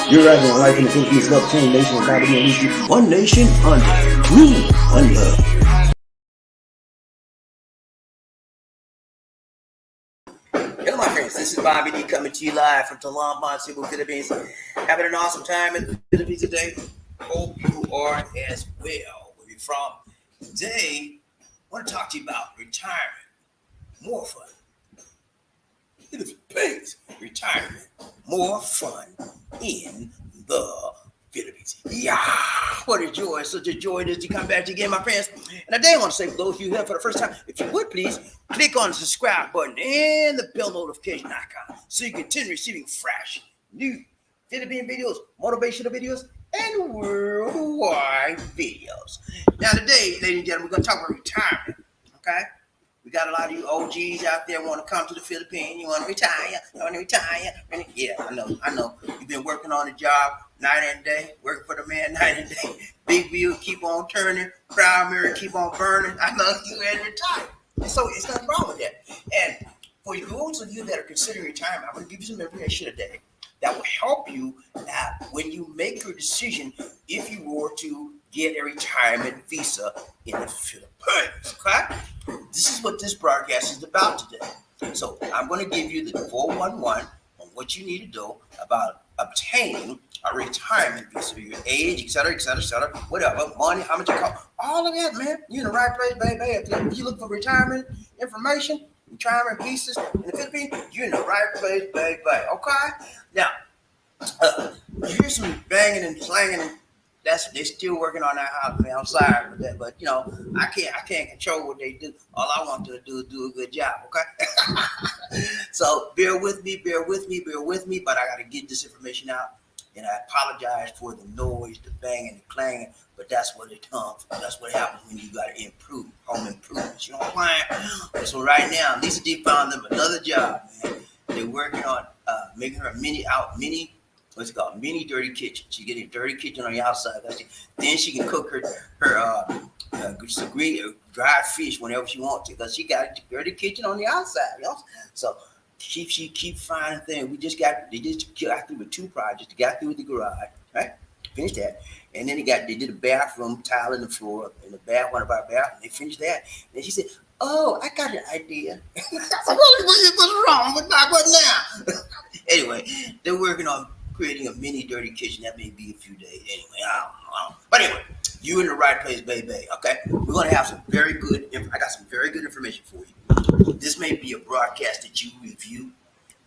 You're rising on life in the Philippines, love change nation, and BobbieD and Lucy. One nation under rule, one love. Hello, my friends. This is BobbieD coming to you live from Talambon, Cebu, Philippines. Having an awesome time in the Philippines today. Hope you are as well. Where you're from today, I want to talk to you about retirement. More fun. Philippines. Retirement. More fun in the Philippines. Yeah, what a joy. Such a joy it is to come back again, my friends. And today I want to say for those of you here for the first time, if you would please click on the subscribe button and the bell notification icon so you continue receiving fresh, new Philippine videos, motivational videos, and worldwide videos. Now today, ladies and gentlemen, we're going to talk about retirement, okay? We got a lot of you OGs out there want to come to the Philippines. You want to retire. You want to retire. Yeah, I know. You've been working on the job night and day, working for the man night and day. Big wheel keep on turning. Proud mirror keep on burning. I know you ready to retire. So it's nothing wrong with that. And for those of you that are considering retirement, I'm going to give you some information today that will help you when you make your decision if you were to get a retirement visa in the Philippines. Okay? This is what this broadcast is about today. So I'm going to give you the 411 on what you need to do about obtaining a retirement visa, your age, et cetera, whatever, money, how much it costs, all of that, man. You're in the right place, baby. If you look for retirement information, retirement visas in the Philippines, you're in the right place, baby. Okay? Now, you hear some banging and slanging and they're still working on that house, man. I'm sorry for that, but you know, I can't control what they do. All I want to do is do a good job, okay? So bear with me, but I gotta get this information out. And I apologize for the noise, the banging, the clanging, but that's what it comes from. That's what happens when you gotta improve, home improvements. You know what I'm saying? So right now, Lisa D found them another job, man. They're working on making her mini dirty kitchen. She get a dirty kitchen on the outside. Then she can cook her dried fish whenever she wants to, because she got a dirty kitchen on the outside. You know? So she keep finding things. They just got through with two projects. They got through with the garage, right? Finished that. And then they did a bathroom tile in the floor in the one of our bathrooms. They finished that. And she said, "Oh, I got an idea." What's wrong with that? What now? Anyway, they're working on creating a mini dirty kitchen. That may be a few days. Anyway, I don't know. But anyway, you're in the right place, baby. Okay, we're gonna have some very good. I got some very good information for you. This may be a broadcast that you review.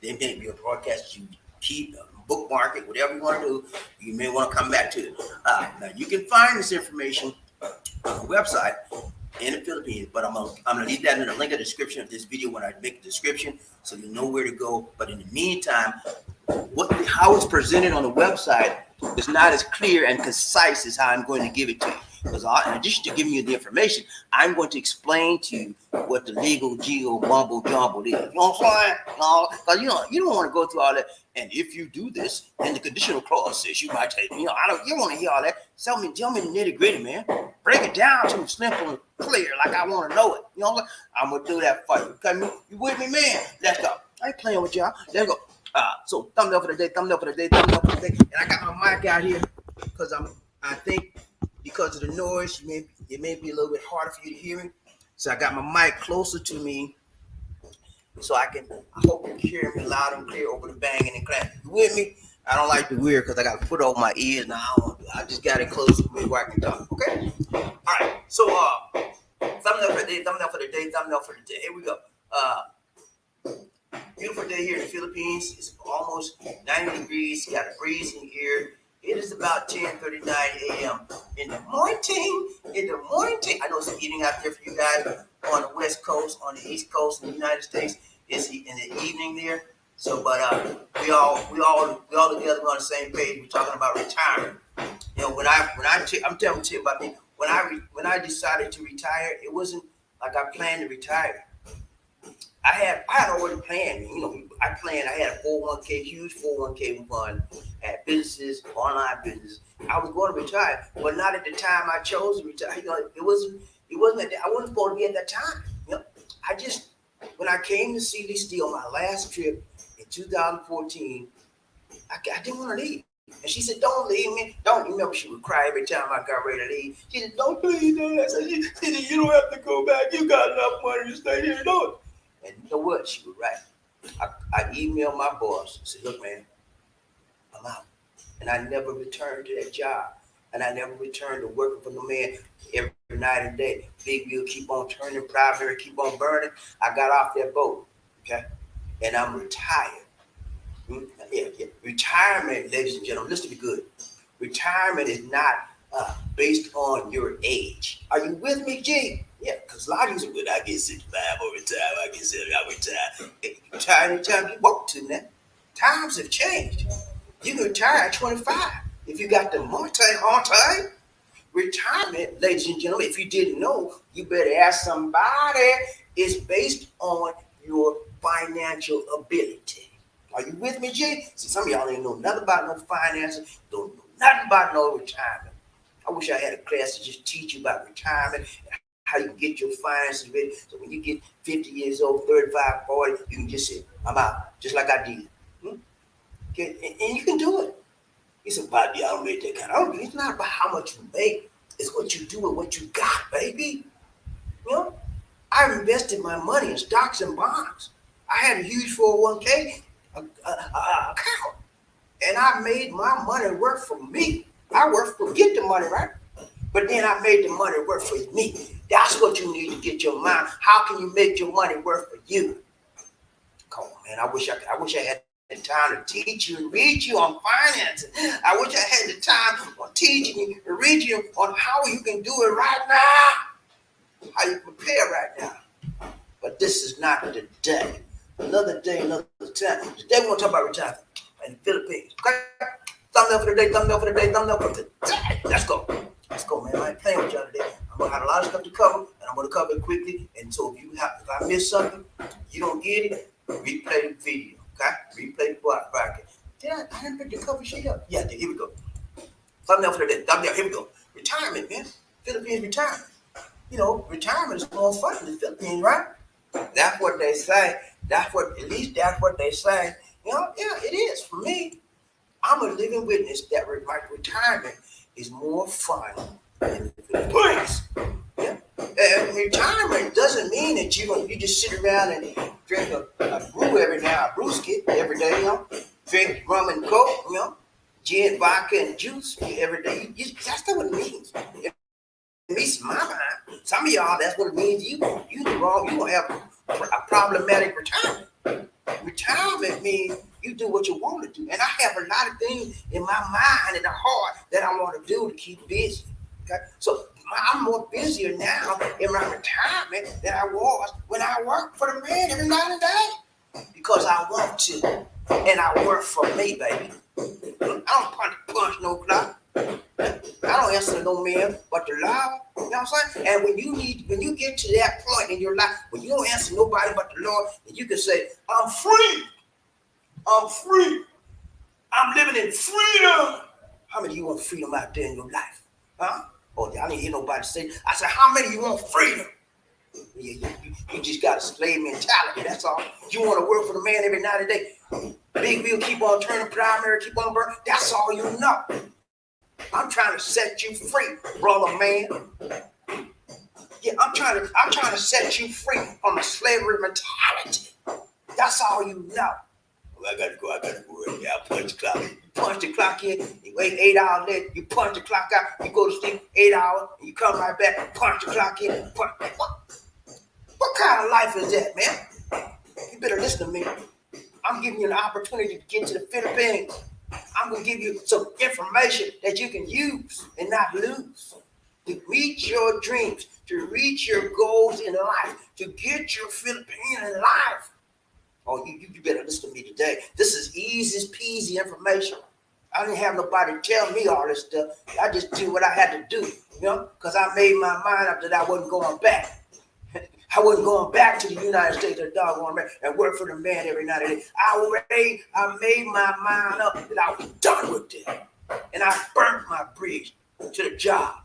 There may be a broadcast that you keep, bookmark it, whatever you want to do. You may want to come back to it. Now you can find this information on the website in the Philippines, but I'm gonna leave that in the link in the description of this video when I make the description, so you know where to go. But in the meantime, how it's presented on the website is not as clear and concise as how I'm going to give it to you. Because in addition to giving you the information, I'm going to explain to you what the legal mumbo jumbo is. You know what I'm saying? Because you don't want to go through all that. And if you do this, and the conditional clause says you might take, you don't want to hear all that. Tell me the nitty gritty, man. Break it down to simple and clear, like I want to know it. You know what I'm gonna do that for you. Okay, you with me, man? Let's go. I ain't playing with y'all. Let's go. So thumbnail for the day. And I got my mic out here because I think because of the noise, it may be a little bit harder for you to hear me. So I got my mic closer to me so I hope you can hear me loud and clear over the banging and clapping. You with me? I don't like the weird because I got to put it over my ears now. I just got it close to me where I can talk. Okay? All right. So thumbnail for the day. Here we go. Beautiful day here in the Philippines. It's almost 90 degrees. Got a breeze in here. It is about 10:39 a.m. in the morning. I know it's evening out there for you guys on the West Coast, on the East Coast in the United States. It's in the evening there. So, but we all together on the same page. We're talking about retirement. You know, I'm telling you about me. When I decided to retire, it wasn't like I planned to retire. I had already planned. I had a 401k, huge 401k fund, had businesses, online business. I was going to retire, but not at the time I chose to retire. It wasn't I wasn't supposed to be at that time. When I came to see Lee Steele on my last trip in 2014, I didn't want to leave. And she said, don't leave me. Don't. You remember she would cry every time I got ready to leave. She said, don't leave, Dad. I said, she said, you don't have to go back. You got enough money to stay here. Don't. And you know what? She was right. I emailed my boss and said, look, man, I'm out. And I never returned to that job. And I never returned to working for the man every night and day. Big wheel keep on turning, primary keep on burning. I got off that boat, okay? And I'm retired. Yeah. Retirement, ladies and gentlemen, listen to me good. Retirement is not based on your age. Are you with me, G? Yeah, because a lot of you say, when I get 65 or retire, I get 70, I retire. Hey, retire anytime you want to now. Times have changed. You can retire at 25 if you got the multi. Retirement, ladies and gentlemen, if you didn't know, you better ask somebody. It's based on your financial ability. Are you with me, Jay? See, some of y'all ain't know nothing about no finances, don't know nothing about no retirement. I wish I had a class to just teach you about retirement and how you can get your finances ready. So when you get 50 years old, 35, 40, you can just say, I'm out, just like I did. Okay? And you can do it. He said, Bobby, I don't make that kind of. It's not about how much you make. It's what you do and what you got, baby. You know, I invested my money in stocks and bonds. I had a huge 401k account, and I made my money work for me. I worked for get the money, right? But then I made the money work for me. That's what you need to get your mind. How can you make your money work for you? Come on, man. I wish I had the time to teach you and read you on finances. I wish I had the time on teaching you and read you on how you can do it right now. How you prepare right now. But this is not the day. Another day, another time. Today we're going to talk about retirement in the Philippines. Okay? Thumbnail for the day, thumbnail for the day, thumbnail for the day. Let's go. Let's go, man. I ain't playing with y'all today. I'm going to have a lot of stuff to cover, and I'm going to cover it quickly. And so if I miss something, you don't get it, replay the video. Okay? Replay the broadcast. I didn't pick the cover sheet up. Yeah, here we go. Thumbnail for the day. Thumbnail. Here we go. Retirement, man. Philippines retirement. You know, retirement is more fun in the Philippines, right? That's what they say. At least that's what they say. You know, yeah, it is. For me, I'm a living witness that my retirement is more fun in the Philippines. Yeah. And retirement doesn't mean that you just sit around and drink a brew every now, a brewski every day, you know, drink rum and coke, you know, gin, vodka, and juice every day. That's not what it means. At least in my mind, some of y'all, that's what it means. You wrong. You gonna have a problematic retirement. Retirement means you do what you want to do, and I have a lot of things in my mind and the heart that I want to do to keep busy. Okay, so I'm more busier now in my retirement than I was when I worked for the man every night and day because I want to, and I work for me, baby. I don't punch no clock. I don't answer to no man but the Lord. You know what I'm saying? And when you get to that point in your life when you don't answer nobody but the Lord, and you can say, I'm free. I'm free. I'm living in freedom. How many of you want freedom out there in your life? Huh? Oh, I didn't hear nobody say. I said, how many of you want freedom? Yeah, you just got a slave mentality. That's all. You want to work for the man every night and day. Big wheel keep on turning, primary keep on burning. That's all you know. I'm trying to set you free, brother man. Yeah, I'm trying to set you free from the slavery mentality. That's all you know. Well, I gotta go right now. Punch the clock. You punch the clock in, you wait 8 hours later, you punch the clock out, you go to sleep 8 hours, and you come right back, punch the clock in, What kind of life is that, man? You better listen to me. I'm giving you an opportunity to get to the Philippines. I'm going to give you some information that you can use and not lose to reach your dreams, to reach your goals in life, to get your Philippine in life. Oh, you better listen to me today. This is easy peasy information. I didn't have nobody tell me all this stuff. I just did what I had to do, you know, because I made my mind up that I wasn't going back. I wasn't going back to the United States and work for the man every night and day. I made my mind up that I was done with it. And I burnt my bridge to the job.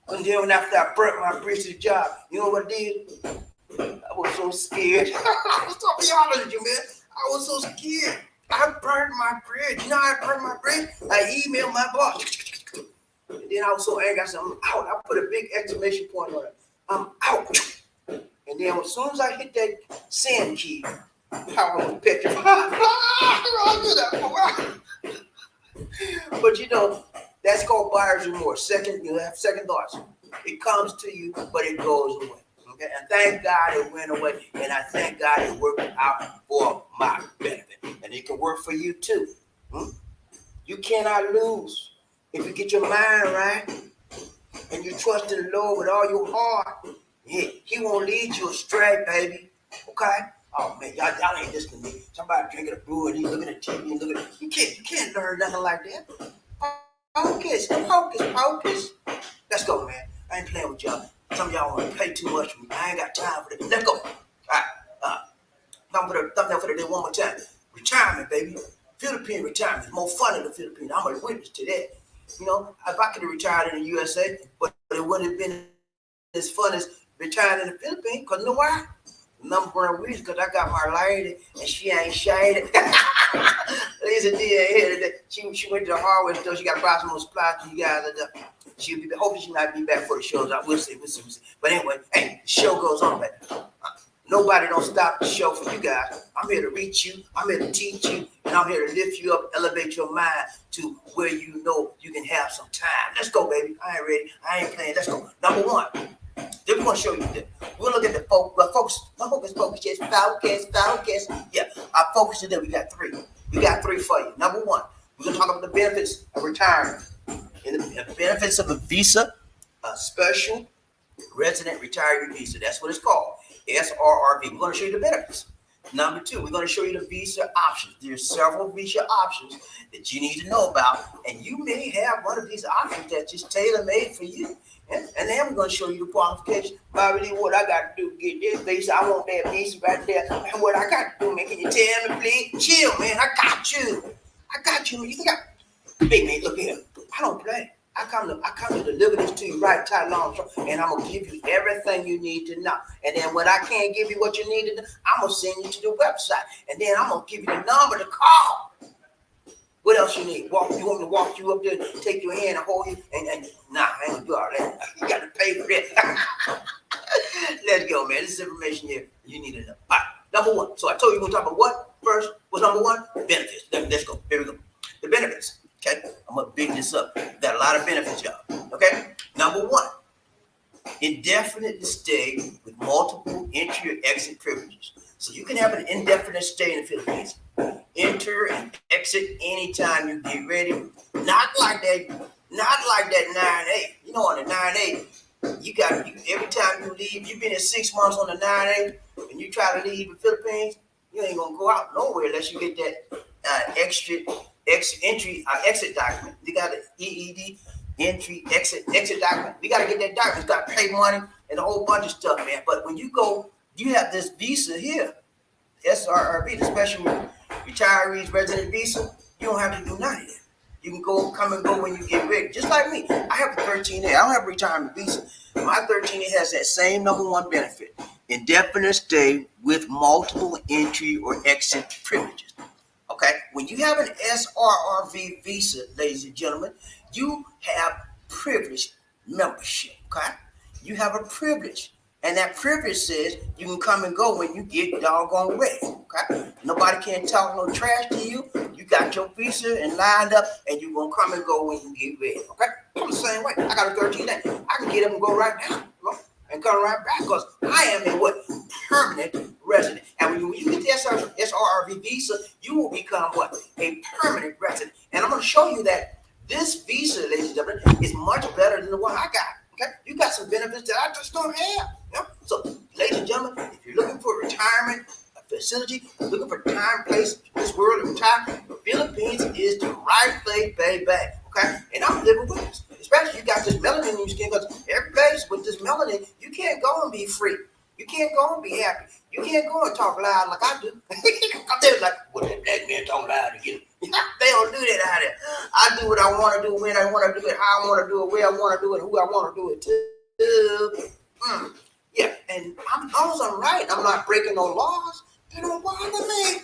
And then after I burnt my bridge to the job, you know what I did? I was so scared. I was talking to you, man. I was so scared. I burned my bridge. You know I burned my bridge? I emailed my boss. And then I was so angry, I said, I'm out. I put a big exclamation point on it. I'm out. And then as soon as I hit that send key, power was petrified. But you know, that's called buyer's remorse. You have second thoughts. It comes to you, but it goes away. Okay, and thank God it went away, and I thank God it worked out for my benefit, and it can work for you too. You cannot lose if you get your mind right and you trust in the Lord with all your heart. He won't lead you astray, baby. Okay? Oh man, y'all ain't listening to me. Somebody drinking a brew and he's looking at TV and looking. You can't learn nothing like that. Focus. Let's go, man. I ain't playing with y'all. Some of y'all want to pay too much for me. I ain't got time for that. Let's go. All right. Thumb down for the day one more time. Retirement, baby. Philippine retirement is more fun in the Philippines. I'm a witness to that. You know, if I could have retired in the USA, but it wouldn't have been as fun as retiring in the Philippines. Because you know why? Number one reason, because I got my lady and she ain't shaded. Lisa D ain't here today. She went to the hardware store. She got to buy some more supplies to you guys. She'll be back. Hopefully she might be back for the shows. We'll see. But anyway, hey, the show goes on, baby. Nobody don't stop the show for you guys. I'm here to reach you. I'm here to teach you. And I'm here to lift you up, elevate your mind to where you know you can have some time. Let's go, baby. I ain't ready. I ain't playing. Let's go. Number one. Then we're going to show you that. We're going to look at the focus. My focus. Just focus. Yeah, our focus today, we got three. We got three for you. Number one, we're going to talk about the benefits of retirement. And the benefits of a visa, a special resident retiree visa. That's what it's called. SRRV. We're going to show you the benefits. Number two, we're going to show you the visa options. There's several visa options that you need to know about. And you may have one of these options that's just tailor-made for you. And then we're going to show you the qualification. BobbieD, what I got to do to get this visa? I want that visa right there. And what I got to do, man, can you tell me, please? Chill, man. I got you. You think hey, man, look here. I don't play. I come to deliver this to you right, tight, long, short, and I'm going to give you everything you need to know. And then when I can't give you what you need to know, I'm going to send you to the website. And then I'm going to give you the number to call. What else you need? You want me to walk you up there, take your hand and hold you? And nah, I ain't going to do all that. You got to pay for that. Let's go, man. This is information here you need to know. All right, number one. So I told you we're going to talk about what first? What's number one? Benefits. Let's go. Here we go. The benefits. Okay, I'm gonna big this up. Got a lot of benefits, y'all. Okay, number one, indefinite stay with multiple entry or exit privileges. So you can have an indefinite stay in the Philippines. Enter and exit anytime you get ready. Not like that 9A. You know, on the 9A, you got every time you leave. You've been in 6 months on the 9A, and you try to leave the Philippines. You ain't gonna go out nowhere unless you get that exit document. You got an EED, exit document. We got to get that document. You got to pay money and a whole bunch of stuff, man. But when you go, you have this visa here, SRRV, the special retirees resident visa. You don't have to do none of that. You can come and go when you get ready. Just like me. I have a 13A. I don't have a retirement visa. My 13A has that same number one benefit. Indefinite stay with multiple entry or exit privileges. Okay, when you have an SRRV visa, ladies and gentlemen, you have privileged membership. Okay, you have a privilege, and that privilege says you can come and go when you get doggone ready. Okay, nobody can talk no trash to you. You got your visa and lined up, and you're gonna come and go when you get ready. Okay, I'm the same way. I got a 13-day. I can get up and go right now, and come right back because I am a what? Permanent resident. And when you get the SRRV visa, you will become what? A permanent resident. And I'm going to show you that this visa, ladies and gentlemen, is much better than the one I got. Okay, you got some benefits that I just don't have. You know? So, ladies and gentlemen, if you're looking for a retirement facility, looking for a time, place, this world of retirement, the Philippines is the right place, baby. Okay, and I'm living with this. Especially you got this melanin in your skin, because every place with this melanin, you can't go and be free. You can't go and be happy. You can't go and talk loud like I do. They're like, what that black man talking loud again? They don't do that out there. I do what I want to do, when I want to do it, how I want to do it, where I want to do it, who I want to do it to. Yeah, and as long as I'm right, I'm not breaking no laws. They don't bother me.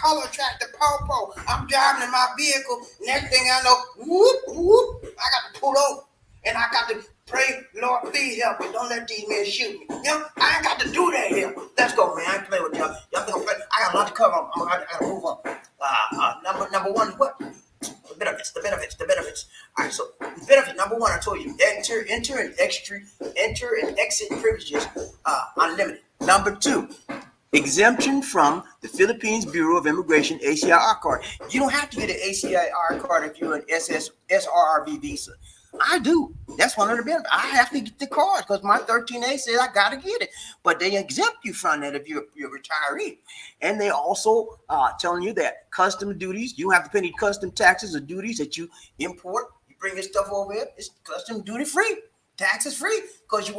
color attracted purple. I'm driving in my vehicle. Next thing I know, whoop, whoop, I got to pull over. And I got to pray, Lord, please help me. Don't let these men shoot me. I ain't got to do that here. Let's go, man. I ain't playing with y'all. Y'all think I'm playing? I got a lot to cover. I got to move on. Number one, what? The benefits. All right, so benefit number one, I told you, enter and exit privileges, unlimited. Number two, exemption from the Philippines Bureau of Immigration ACIR card. You don't have to get an ACIR card if you're an SRRV visa. I do. That's one of the benefits. I have to get the card because my 13A says I got to get it. But they exempt you from that if you're a retiree. And they also telling you that custom duties, you don't have to pay any custom taxes or duties that you import. You bring your stuff over here, it's custom duty free, taxes free, because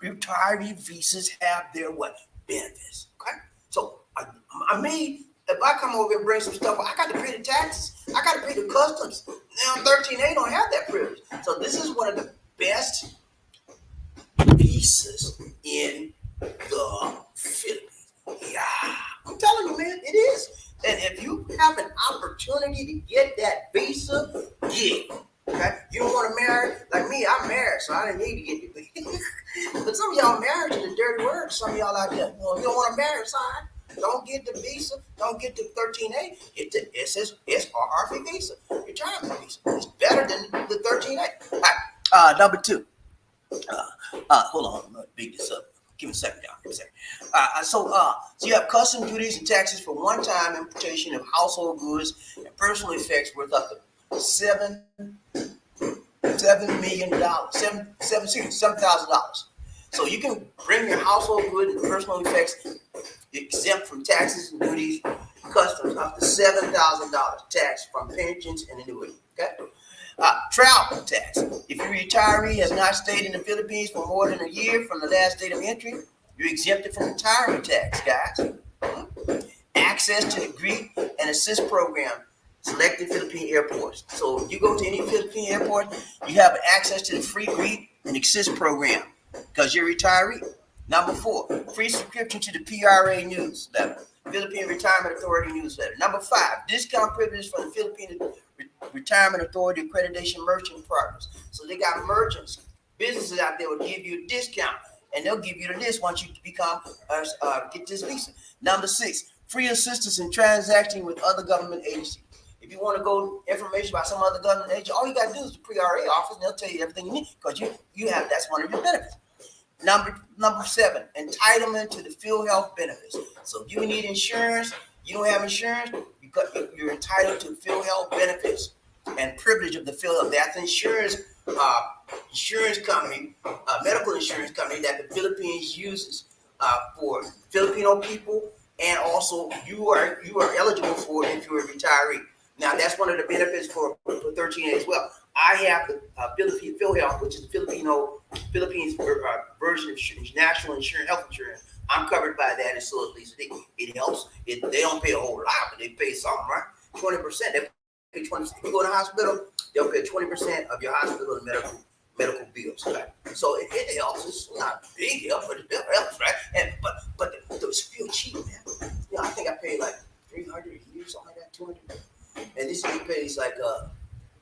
retiree visas have their what? Benefits. Okay? So I mean, if I come over and bring some stuff, I got to pay the taxes. I got to pay the customs. Now 13A don't have that privilege. So this is one of the best visas in the Philippines. Yeah, I'm telling you, man, it is. And if you have an opportunity to get that visa, get it. Okay? You don't want to marry like me. I'm married, so I didn't need to get the visa. But some of y'all married is a dirty word. Some of y'all out there, you don't want to marry, son. Don't get the visa. Don't get the 13A. Get the SRRV visa. Retirement visa. It's better than the 13A. All right. Number two. Hold on. I'm going to big this up. Give me a second, y'all. Give me a second. So you have custom duties and taxes for one-time importation of household goods and personal effects worth up to $7 million. $7,000. So you can bring your household goods and personal effects exempt from taxes and duties, customs up to $7,000 tax from pensions and annuity. Okay. Travel tax. If your retiree has not stayed in the Philippines for more than a year from the last date of entry, you're exempted from retirement tax, guys. Access to the Greet and Assist program, selected Philippine airports. So you go to any Philippine airport, you have access to the free Greet and Assist program because you're a retiree. Number four, free subscription to the PRA newsletter, Philippine Retirement Authority newsletter. Number five, discount privileges for the Philippine Retirement Authority accreditation merchant partners. So they got merchants, businesses out there will give you a discount, and they'll give you the list once you become get this visa. Number six, free assistance in transacting with other government agencies. If you want to go information about some other government agency, all you got to do is the PRA office, and they'll tell you everything you need because you have that's one of your benefits. Number seven, entitlement to the field health benefits. So if you need insurance, you don't have insurance, you're entitled to field health benefits and privilege of the field health. That's insurance company, medical insurance company that the Philippines uses for Filipino people, and also you are eligible for it if you're a retiree. Now that's one of the benefits for 13A as well. I have the Philippine Field Health, which is the Philippines version of national insurance, health insurance. I'm covered by that, and so at least it helps. They don't pay a whole lot, but they pay something, right? 20%. They pay 20%. If you go to the hospital, they'll pay 20% of your hospital and medical bills. Right? So it helps. It's not big help, but it helps, right? And but it's real cheap, man. I think I paid like $300 a year, something like that, $200. And this lady pays like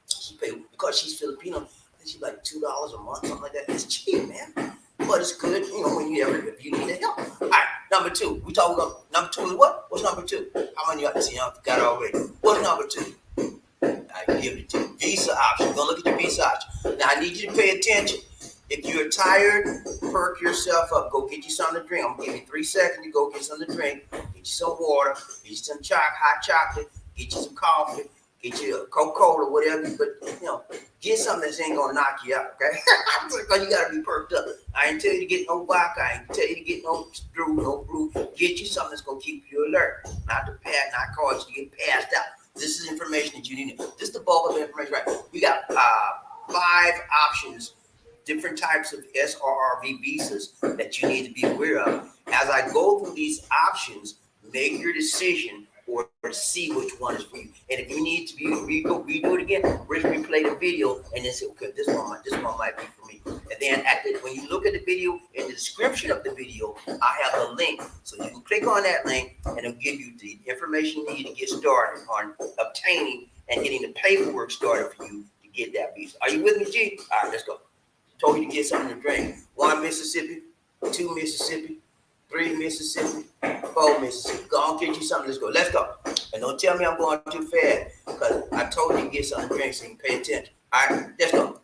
she paid because she's Filipino. I think she's like $2 a month, something like that. It's cheap, man. But it's good, when if you need the help. All right, number two. We talk about number two is what? What's number two? How many of you see? I forgot already. What's number two? I give it to you. Visa option. Go look at your visa option. Now I need you to pay attention. If you're tired, perk yourself up. Go get you something to drink. I'm gonna give you 3 seconds to go get something to drink. Get you some water. Get you some hot chocolate. Get you some coffee. Get you a Coca-Cola, whatever. But get something that ain't gonna knock you out, okay? Because you gotta be perked up. I ain't tell you to get no vodka. I ain't tell you to get no brew. Get you something that's gonna keep you alert. Not cause you to get passed out. This is information that you need. This is the bulk of the information, right? We got 5 options, different types of SRRV visas that you need to be aware of. As I go through these options, make your decision or see which one is for you. And if you need to redo it again, replay the video and then say, okay, this one might be for me. And then when you look at the video, in the description of the video, I have a link. So you can click on that link and it'll give you the information you need to get started on obtaining and getting the paperwork started for you to get that visa. Are you with me, G? All right, let's go. Told you to get something to drink. 1 Mississippi, 2 Mississippi, 3 Mississippi, 4 Mississippi. Go on, get you something. Let's go. Let's go. And don't tell me I'm going too fast because I told you to get something to drink so you can pay attention. All right, let's go.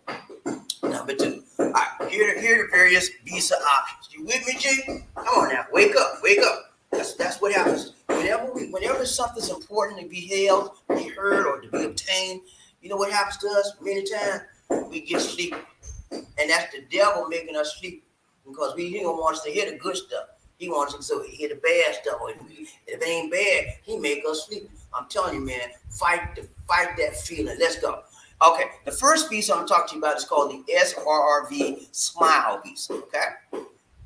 Number 2. All right, here are the various visa options. You with me, G? Come on now. Wake up. Wake up. That's what happens. Whenever something's important to be held, be heard, or to be obtained, you know what happens to us? Many times we get sleepy. And that's the devil making us sleepy because he don't want us to hear the good stuff. He wants us to hear the bad stuff. If it ain't bad, he make us sleepy. I'm telling you, man, fight that feeling. Let's go. Okay, the first visa I'm talking to you about is called the SRRV Smile Visa. Okay,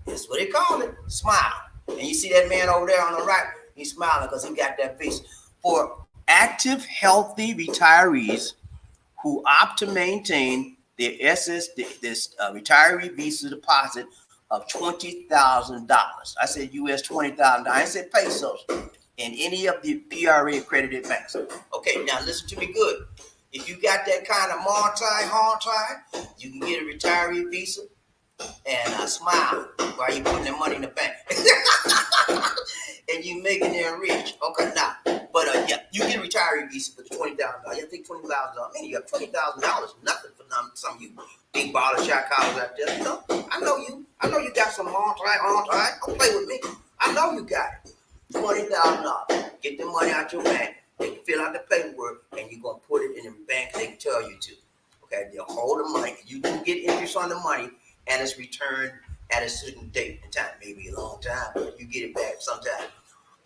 that's what they call it, Smile. And you see that man over there on the right? He's smiling because he got that visa for active, healthy retirees who opt to maintain their retiree visa deposit of $20,000. I said US $20,000. I said pesos in any of the PRA accredited banks. Okay, now listen to me good. If you got that kind of multi, you can get a retiree visa and smile while you putting that money in the bank. And you making them rich. Okay, now, but yeah, you get a retiree visa for the $20,000. You think $20,000? Man, you got $20,000, nothing for some of you big baller shot collars out there. You know, I know you got some multi. Don't play with me. I know you got it. $20,000. Get the money out your bank. They can fill out the paperwork, and you're gonna put it in the bank. They can tell you to. Okay, they'll hold the money. You do get interest on the money, and it's returned at a certain date and time. Maybe a long time, but you get it back sometime.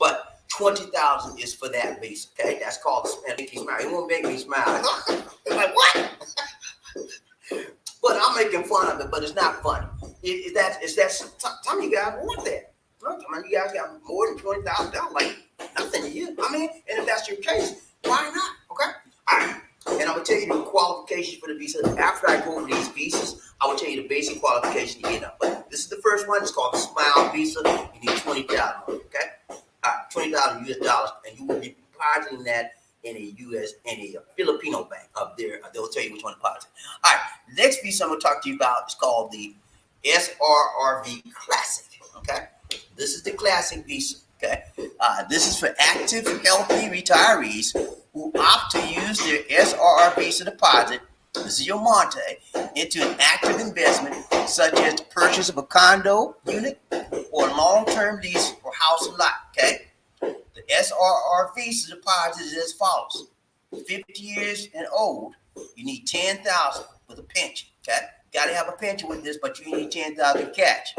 But $20,000 is for that visa. Okay, that's called make you smile. It won't make me smile. It's like what? But I'm making fun of it, but it's not funny. Some of you guys want that. Some of you guys got more than $20,000, like nothing to you. I mean, and if that's your case, why not? Okay. All right. And I'm gonna tell you the qualifications for the visa. After I go over these visas, I will tell you the basic qualification to get up. But this is the first one. It's called the Smile Visa. You need $20,000. Okay. All right, $20,000 US dollars, and you will be depositing that in a Filipino bank up there. They'll tell you which one to deposit. All right. The next visa I'm gonna talk to you about is called the SRRV Classic. Okay. This is the classic visa. Okay. This is for active, healthy retirees who opt to use their SRR visa deposit, this is your Monte, into an active investment such as the purchase of a condo unit or long-term lease for house and lot. Okay. The SRR visa deposit is as follows: 50 years and old, you need $10,000 with a pension. Okay. Got to have a pension with this, but you need $10,000 cash.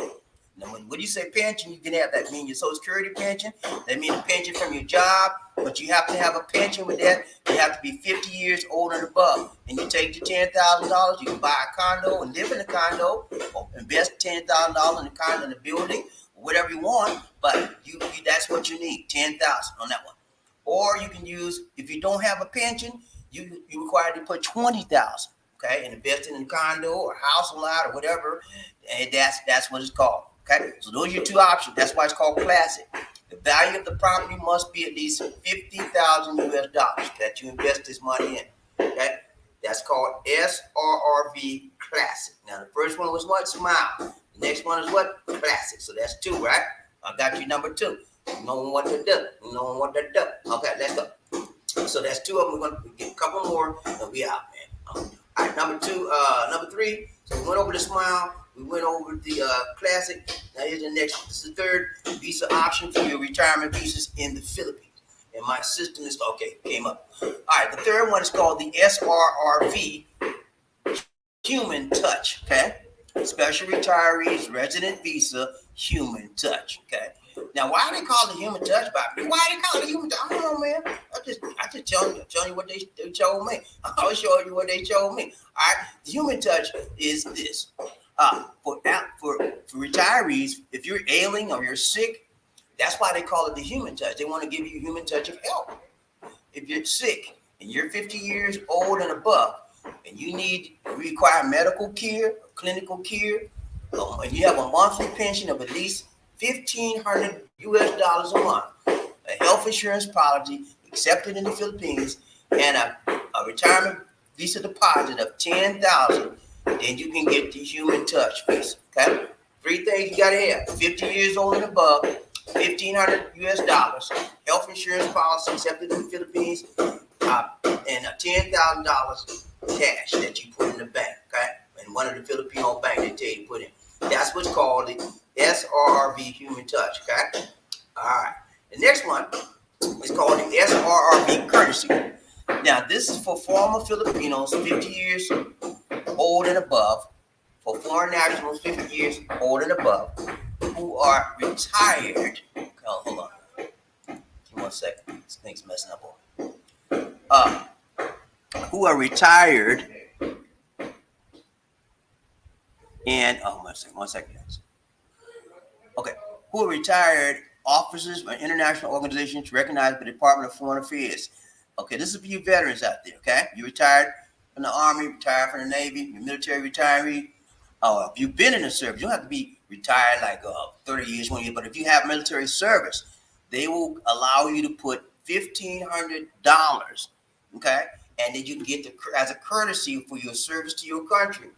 Now, when you say pension, you can have that mean your Social Security pension. That means a pension from your job, but you have to have a pension with that. You have to be 50 years old and above. And you take the $10,000, you can buy a condo and live in the condo, or invest $10,000 in the condo, in the building, or whatever you want. But you that's what you need, $10,000 on that one. Or you can use, if you don't have a pension, you're required to put $20,000. Okay, and invest in a condo or house or lot or whatever, and that's what it's called. Okay, so those are your two options. That's why it's called classic. The value of the property must be at least $50,000 US dollars that you invest this money in. Okay, that's called SRRV Classic. Now the first one was what? Smile. The next one is what? Classic. So that's 2, right? I got you number 2. You know what to do. You know what to do. Okay, let's go. So that's 2 of them. We're gonna get a couple more, and we out, man. All right, number 3. So we went over the Smile. We went over the Classic. Now here's the next one. This is the third visa option for your retirement visas in the Philippines. And my system is, okay, came up. All right, the third one is called the SRRV Human Touch, okay? Special Retirees Resident Visa Human Touch, okay? Now, why they call it Human Touch, Bobby? Why they call it Human Touch? I don't know, man. I just telling you what they told me. I'll show you what they told me. All right, the Human Touch is this. For retirees, if you're ailing or you're sick, that's why they call it the Human Touch. They want to give you a human touch of help. If you're sick and you're 50 years old and above, and you require medical care, clinical care, and you have a monthly pension of at least $1,500 a month, a health insurance policy accepted in the Philippines, and a retirement visa deposit of $10,000, then you can get the human touch visa. Okay, 3 things you gotta have: 50 years old and above, $1,500, health insurance policy accepted in the Philippines, and $10,000 cash that you put in the bank. Okay, and one of the Filipino banks they tell you to put in. That's what's called the SRRV human touch. Okay, all right. The next one is called the SRRV courtesy. Now, this is for former Filipinos 50 years old and above, for foreign nationals 50 years old and above, who are retired. Oh, hold on. Give me 1 second. This thing's messing up on. Who are retired and, 1 second. Okay. Who are retired officers of international organizations recognized by the Department of Foreign Affairs. Okay, this is for you veterans out there, okay? You retired from the Army, retired from the Navy, you're military retiree. If you've been in the service, you don't have to be retired like 30 years, 1 year, but if you have military service, they will allow you to put $1,500, okay? And then you can get, as a courtesy for your service to your country,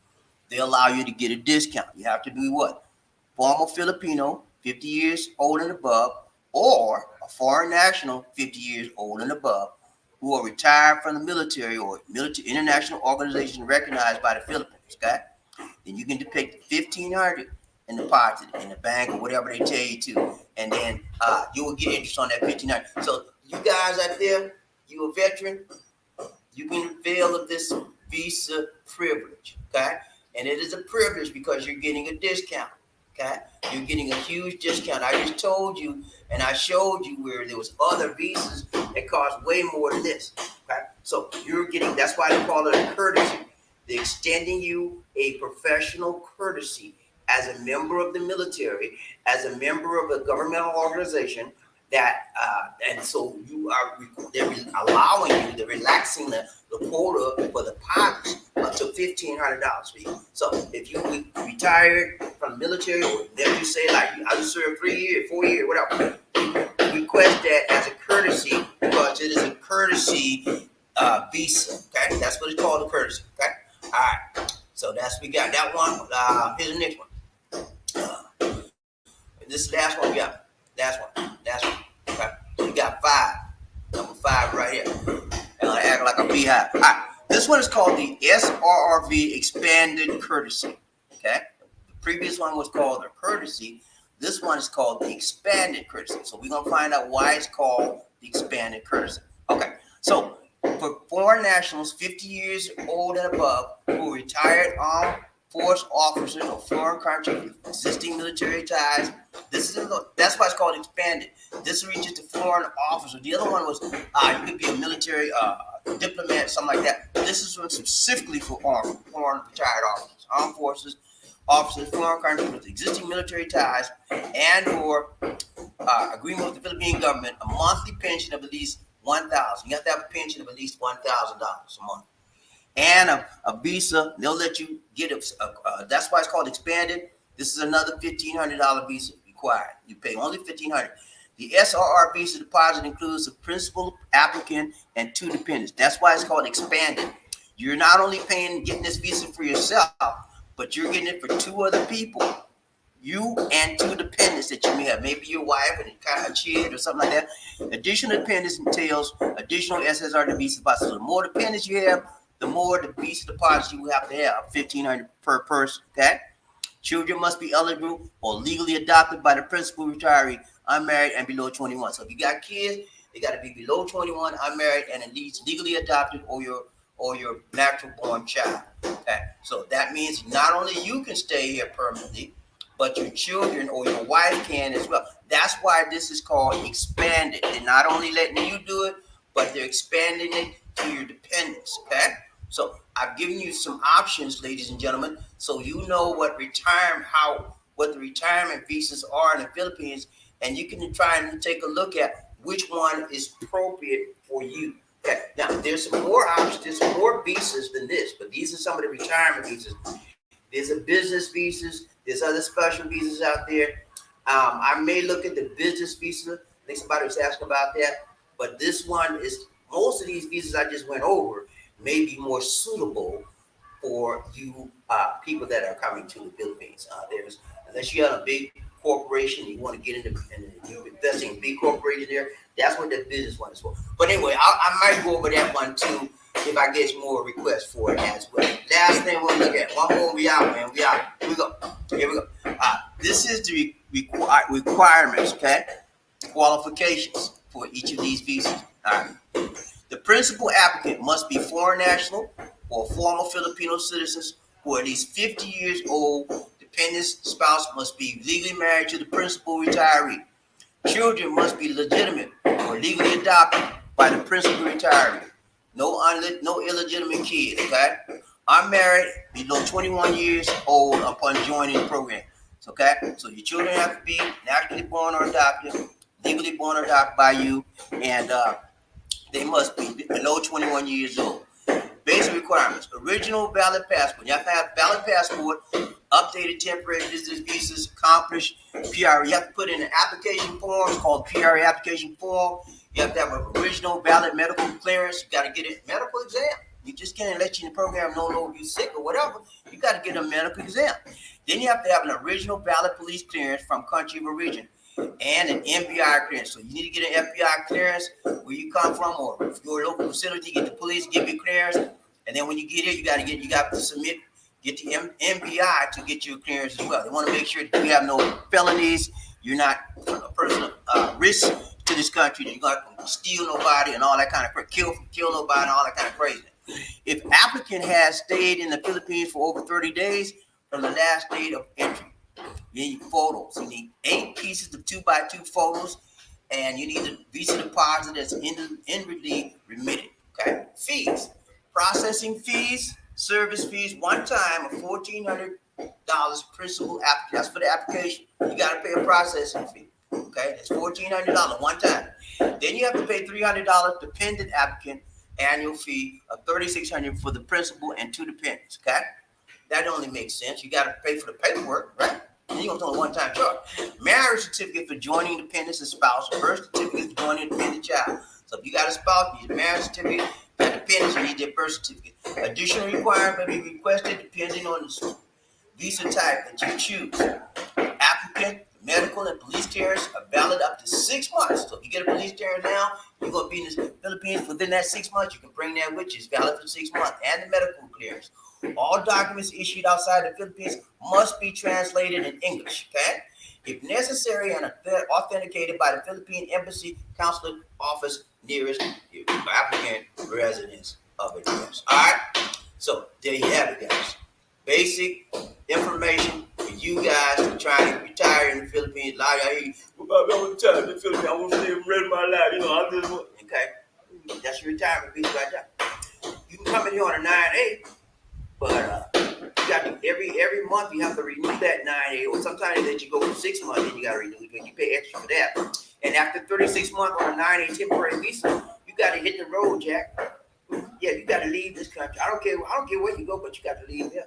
they allow you to get a discount. You have to be what? Former Filipino, 50 years old and above, or a foreign national, 50 years old and above, who are retired from the military or international organization recognized by the Philippines, okay? Then you can depict $1,500 and deposit it in the bank or whatever they tell you to, and then you will get interest on that $1,500. So you guys out there, you a veteran, you can avail of this visa privilege, okay? And it is a privilege because you're getting a discount, okay? You're getting a huge discount. I just told you and I showed you where there was other visas that cost way more than this, okay? So you're getting, that's why they call it a courtesy. They're extending you a professional courtesy as a member of the military, as a member of a governmental organization that, and so you are, they're allowing you, they're relaxing the quota for the pilots to $1,500 for you. So if you retired from the military, or then you say like, I just served 3 years, 4 years, whatever, request that as a courtesy because it is a courtesy visa, okay? That's what it's called, a courtesy, okay? All right, so we got that one. Here's the next one. This is the last one we got. Last one. Okay, we got 5. Number 5 right here. And I act like a beehive. All right, this one is called the SRRV expanded courtesy. Okay, the previous one was called a courtesy. This one is called the expanded courtesy. So we're gonna find out why it's called the expanded courtesy. Okay, so for foreign nationals 50 years old and above who are retired armed force officers of foreign countries with existing military ties, that's why it's called expanded. This reaches to foreign officers. The other one was you could be a military diplomat, something like that. This is one specifically for foreign retired officers, armed forces officers, foreign countries with existing military ties, and or agreement with the Philippine government, a monthly pension of at least $1,000. You have to have a pension of at least $1,000 a month. And a visa, they'll let you get that's why it's called expanded. This is another $1,500 visa required. You pay only $1,500. The SRR visa deposit includes the principal, applicant, and 2 dependents. That's why it's called expanded. You're not only getting this visa for yourself, but you're getting it for 2 other people. You and 2 dependents that you may have, maybe your wife and a kid or something like that. Additional dependents entails additional SSR visa deposit. So the more dependents you have, the more the visa deposit you will have to have, $1,500 per person, okay? Children must be eligible or legally adopted by the principal retiree, unmarried and below 21. So if you got kids, they got to be below 21, unmarried, and at least legally adopted or your natural born child, okay? So that means not only you can stay here permanently, but your children or your wife can as well. That's why this is called expanded. They're not only letting you do it, but they're expanding it to your dependents, okay? So I've given you some options, ladies and gentlemen, so you know what the retirement visas are in the Philippines, and you can try and take a look at which one is appropriate for you. Okay. Now there's some more options, there's some more visas than this, but these are some of the retirement visas. There's a business visas. There's other special visas out there. I may look at the business visa. I think somebody was asking about that. But this one is, most of these visas I just went over may be more suitable for you people that are coming to the Philippines. There's, unless you have a big corporation, you want to get into and you're investing in big corporation there, that's what the business one is for. But anyway, I might go over that one too if I get more requests for it as well. Last thing we'll look at, one more, we out, man. We out. Here we go. Here we go. This is the requirements, okay? Qualifications for each of these visas. All right. The principal applicant must be foreign national or former Filipino citizens who are at least 50 years old. Dependent spouse must be legally married to the principal retiree. Children must be legitimate or legally adopted by the principal retiree. No illegitimate kids, okay? Unmarried, below 21 years old upon joining the program. Okay? So your children have to be naturally born or adopted, legally born or adopted by you, and they must be below 21 years old. Basic requirements: original valid passport. You have to have valid passport, updated temporary business visas, accomplished PR. You have to put in an application form called PR application form. You have to have an original valid medical clearance. You got to get a medical exam. You just can't let you in the program know if you're sick or whatever. You got to get a medical exam. Then you have to have an original valid police clearance from country of origin and an FBI clearance. So you need to get an FBI clearance where you come from, or if you're a local facility, get the police, give you clearance. And then when you get here, you got to submit, get the MBI to get your clearance as well. They want to make sure that you have no felonies. You're not a person of risk to this country. You're not going to steal nobody and all that kind of kill nobody and all that kind of craziness. If applicant has stayed in the Philippines for over 30 days from the last date of entry, you need photos. You need 8 pieces of 2x2 photos, and you need a visa deposit that's inwardly remitted. Okay. Fees, processing fees, service fees, one time of $1,400 principal applicant. That's for the application. You got to pay a processing fee. Okay, that's $1,400 one time. Then you have to pay $300 dependent applicant annual fee of $3,600 for the principal and 2 dependents. Okay, that only makes sense. You got to pay for the paperwork, right? And you don't do a one-time charge. Marriage certificate for joining dependents and spouse. Birth certificate for joining dependent child. So if you got a spouse, you need a marriage certificate. Got dependents, you need their birth certificate. Additional requirement may be requested depending on the visa type that you choose. Applicant, medical, and police clearance are valid up to 6 months. So if you get a police clearance now, you're going to be in the Philippines within that 6 months. You can bring that with you. It's valid for 6 months. And the medical clearance. All documents issued outside the Philippines must be translated in English, okay? If necessary and authenticated by the Philippine Embassy Consulate Office nearest your applicant residence of address. All right? So there you have it, guys. Basic information for you guys to try to retire in the Philippines. A lot of y'all, I want to retire in the Philippines. I want to live the rest of my life. You know, I just want, okay? That's your retirement visa right there. You can come in here on a 9A. But you got to, every month you have to renew that 9A, or sometimes that you go for 6 months and you got to renew it, but you pay extra for that. And after 36 months on a 9A temporary visa, you got to hit the road, Jack. Yeah, you got to leave this country. I don't care where you go, but you got to leave here.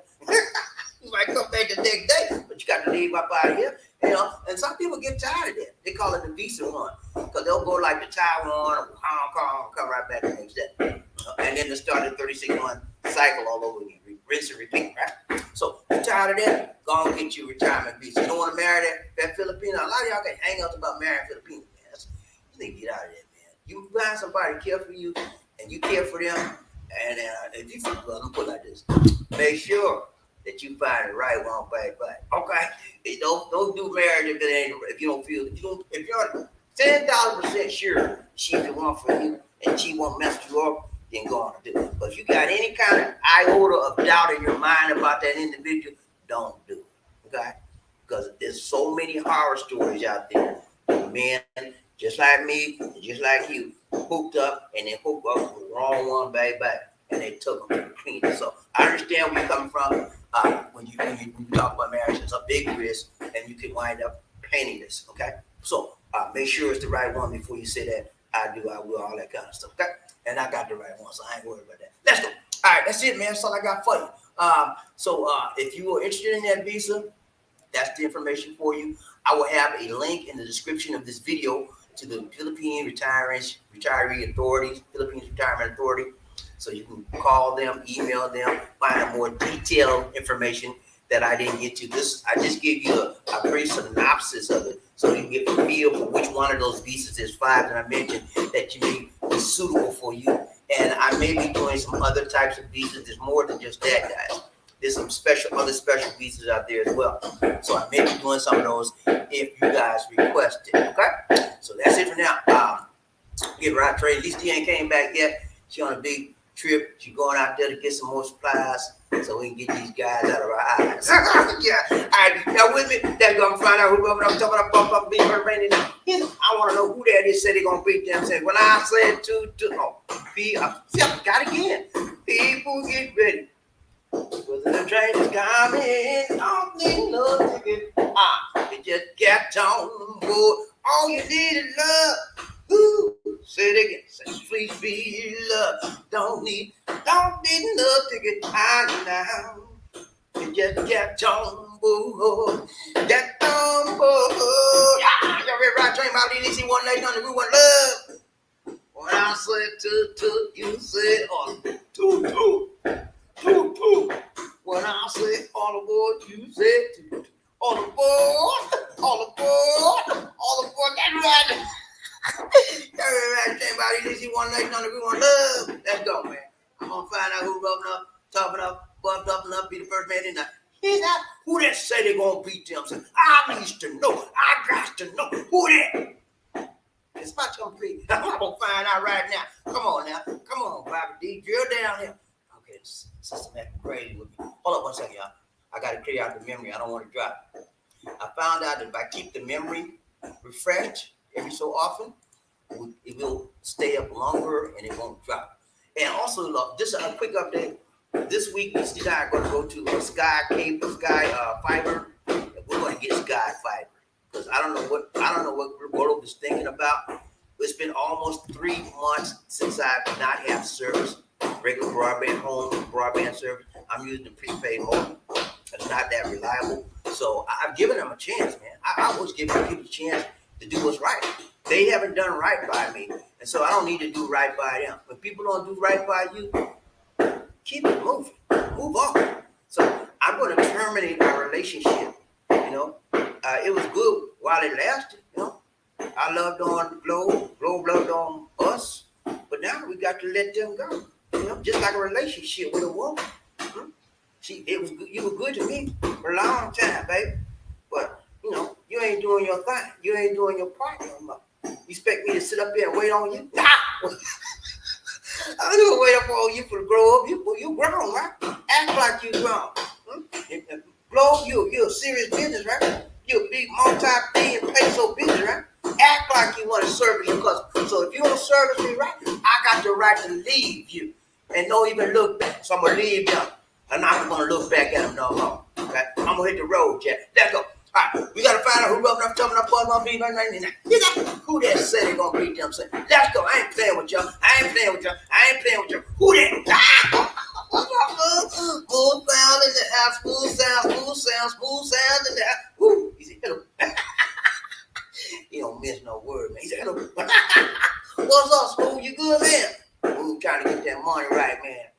You might come back the next day, but you got to leave up out of here. You know, and some people get tired of that. They call it the visa run, because they'll go like to Taiwan or Hong Kong, come right back the next day, and then they start a 36-month cycle all over again. Rinse and repeat, right? So if you're tired of that, go and get your retirement visa. You don't want to marry that Filipino. A lot of y'all can hang out about marrying Filipinos, man. You need to get out of that, man. You find somebody to care for you, and you care for them, and if you let me put it like this, make sure that you find the right one, baby. Okay? Don't do marriage if you don't feel if you're 10,000% sure she's the one for you and she won't mess you up, then go on and do it. But if you got any kind of iota of doubt in your mind about that individual, don't do it. Okay? Because there's so many horror stories out there. Men, just like me, just like you, hooked up and then hooked up with the wrong one, baby, and they took them to the cleaner. So I understand where you're coming from. When you talk about marriage, it's a big risk, and you can wind up penniless. Okay? So make sure it's the right one before you say that I do, I will, all that kind of stuff. Okay? And I got the right one, so I ain't worried about that. Let's go. All right, that's it, man. That's all I got for you. If you are interested in that visa, that's the information for you. I will have a link in the description of this video to the Philippine Retiree Authority, Philippine Retirement Authority. So you can call them, email them, find out more detailed information that I didn't get to. I just gave you a brief synopsis of it so you can get a feel for which one of those visas is 5 that I mentioned that you may be suitable for you. And I may be doing some other types of visas. There's more than just that, guys. There's some other special visas out there as well. So I may be doing some of those if you guys request it. Okay? So that's it for now. Get right trade. At least she ain't came back yet. She on a big trip. She going out there to get some more supplies so we can get these guys out of our eyes. Yeah. All right, y'all with me? That's gonna find out who I'm talking about. Bump up, beat her rain. I want to know who that is. Said they gonna beat them. Said when I said see, I got again. People get ready. Because the train is coming. Don't need no ticket. You just get on board. All you need is love. Ooh, say it again. Say sweet, sweet love. Don't need no ticket. I now. You just get on board. Get on board. Yeah, you're right. Train about DDC 189. We want love. When I said to you said two. When I say all aboard, you said all aboard, all aboard, all aboard. That's right. Everybody, this is 189. We want love. Let's go, man. I'm gonna find out who rubbing up, topping up, bumped up, and up, be the first man in there. He's not who that say they gonna beat them. So I need to know. I got to know who that. It's my complete. I'm gonna find out right now. Come on now. Come on, BobbieD. Drill down here. Okay, system acting crazy with me. Hold up one second, y'all. I gotta clear out the memory. I don't want to drop. I found out that if I keep the memory refreshed every so often, it will stay up longer and it won't drop. And also, look, just a quick update. This week, we still are going to go to Sky Fiber. We're going to get Sky Fiber because I don't know what Roto is thinking about. It's been almost 3 months since I did not have service, regular broadband service. I'm using the prepaid mode. It's not that reliable. So I've given them a chance, man. I was giving people a chance to do what's right. They haven't done right by me. And so I don't need to do right by them. When people don't do right by you, keep it moving. Move on. So I'm going to terminate our relationship. You know, it was good while it lasted. You know, I loved on Globe loved on us. But now we got to let them go. You know, just like a relationship with a woman. It was good. You were good to me for a long time, baby. But you know, you ain't doing your thing. You ain't doing your part no more. You expect me to sit up there and wait on you? Nah. I'm gonna wait up on you to grow up. You grown, right? Act like you grown. Globe, you're a serious business, right? You're a big multi-billion peso business, right? Act like you want to service your customer. So if you don't service me right, I got the right to leave you and don't even look back. So I'm gonna leave them. I'm not gonna look back at them no more. Okay? I'm gonna hit the road, Jack. Let's go. All right, we gotta find out who rubbing up, jumping up, on me, who that said they gonna beat them? Say, let's go. I ain't playing with y'all. Who that? Smooth sound in the house. Smooth sound in the house. Woo. He said, hello. He don't miss no word, man. He said, hello. What's up, Smooth? You good, man? Smooth trying to get that money right, man.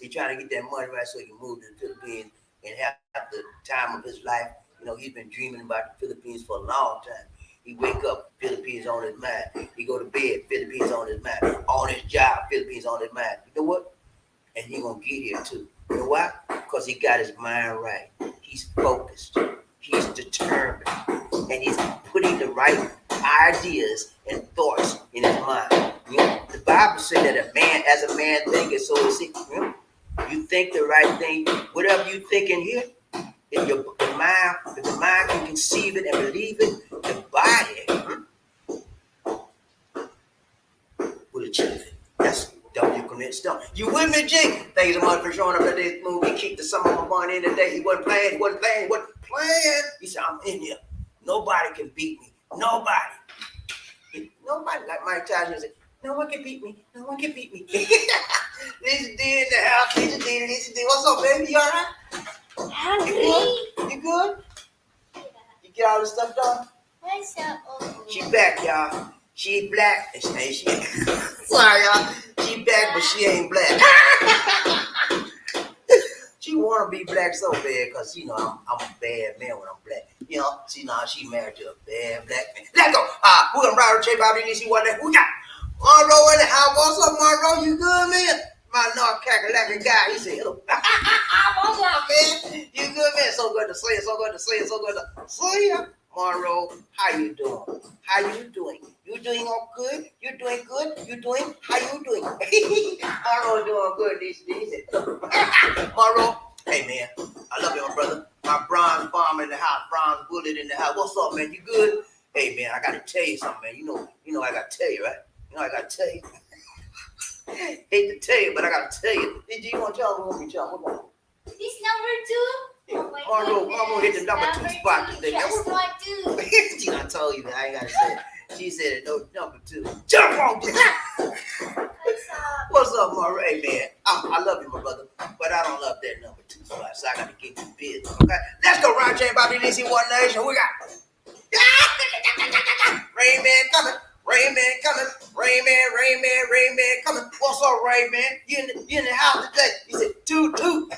He trying to get that money right so he can move to the Philippines and have the time of his life. You know, he's been dreaming about the Philippines for a long time. He wake up, Philippines on his mind. He go to bed, Philippines on his mind. On his job, Philippines on his mind. You know what? And he gonna get here too. You know why? Because he got his mind right. He's focused. He's determined. And he's putting the right ideas and thoughts in his mind. You know, the Bible said that as a man thinketh, so is he. You know? You think the right thing, whatever you think in here, if the mind can conceive it and believe it, the body will achieve it. That's don't you commit stuff. You with me, Jake? Thank you so much for showing up at this movie. He kicked the sum of my money in today. He wasn't playing. He said, I'm in here. Nobody can beat me. Nobody. Like Mike Tyson said, No one can beat me. No one can beat me. Lisa D in the house. Lisa D. What's up, baby? You all right? You good? You good? You get all the stuff done? What's up? She back, y'all. She black. She sorry, y'all. She back, but she ain't black. She wanna be black so bad, cause you know I'm a bad man when I'm black. You know, see now she married to a bad black man. Let's go. We're gonna ride with J Bobby DC one day. Who got Monroe in the house? What's up, Monroe? You good, man? My North Carolina guy, he said, hello. What's up, man? You good, man? So good to see you. So good to see you. So good to see you. Monroe, how you doing? How you doing? You doing all good? You doing good? You doing? How you doing? Monroe doing good these days. Monroe, hey man, I love you, my brother. My bronze bomb in the house, bronze bullet in the house. What's up, man? You good? Hey man, I gotta tell you something, man. You know I gotta tell you, right? You know I gotta tell you. Hate to tell you, but I gotta tell you. Did you want to tell me what you tell me? This number 2? Oh Monroe hit the number 2 spot today. Just one, two. She done told you, man. I ain't gotta say it. She said it, no number 2. Jump on this. What's up, Monroe? Hey, man. I love you, my brother, but I don't love that number 2 spot, so I gotta get you business, okay? Let's go, Ron Chain, Bobby DC, One Nation. We got Rain Man coming. Rain Man coming. Rain Man coming. What's up, Rain Man? You in the house today? He said, toot. Thank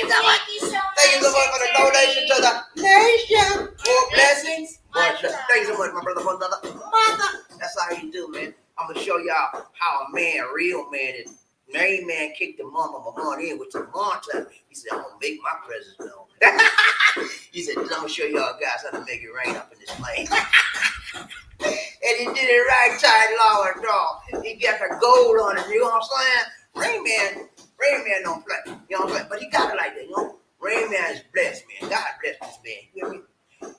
you so much. Thank you so much for the donation to the nation. More blessings. Thank you so much, my brother. Mother. That's how you do, man. I'm going to show y'all how a man, a real man is. Rain Man kicked the mama in with the monster. He said, I'm going to make my presence known. He said, I'm going to show y'all guys how to make it rain up in this plane. And he did it right, tight, law and draw. He got the gold on it, you know what I'm saying? Rain Man don't play, you know what I'm saying? But he got it like that, you know? Rain Man is blessed, man. God bless this man, you hear me?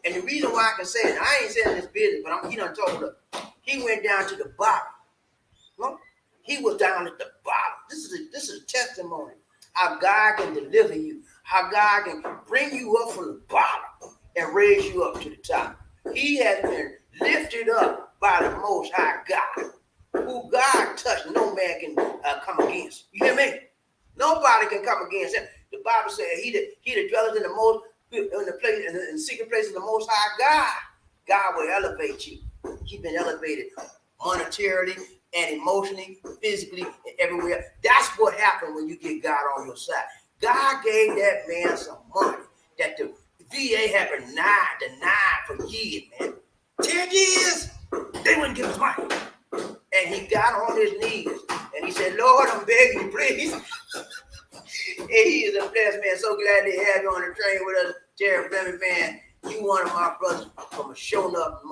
And the reason why I can say it, I ain't saying this business, but he done told her, he went down to the bottom. You know? He was down at the bottom. This is a testimony. How God can deliver you. How God can bring you up from the bottom and raise you up to the top. He has been lifted up by the Most High God. Who God touched, no man can come against. You hear me? Nobody can come against him. The Bible said he that dwelleth in the secret place of the Most High God. God will elevate you. You've been elevated monetarily and emotionally, physically, and everywhere. That's what happened when you get God on your side. God gave that man some money that the VA had been denied for years, man. 10 years, they wouldn't give us money. And he got on his knees and he said, Lord, I'm begging you, please. And he is a blessed man. So glad to have you on the train with us, Jerry Fleming, man. You one of my brothers from a shown up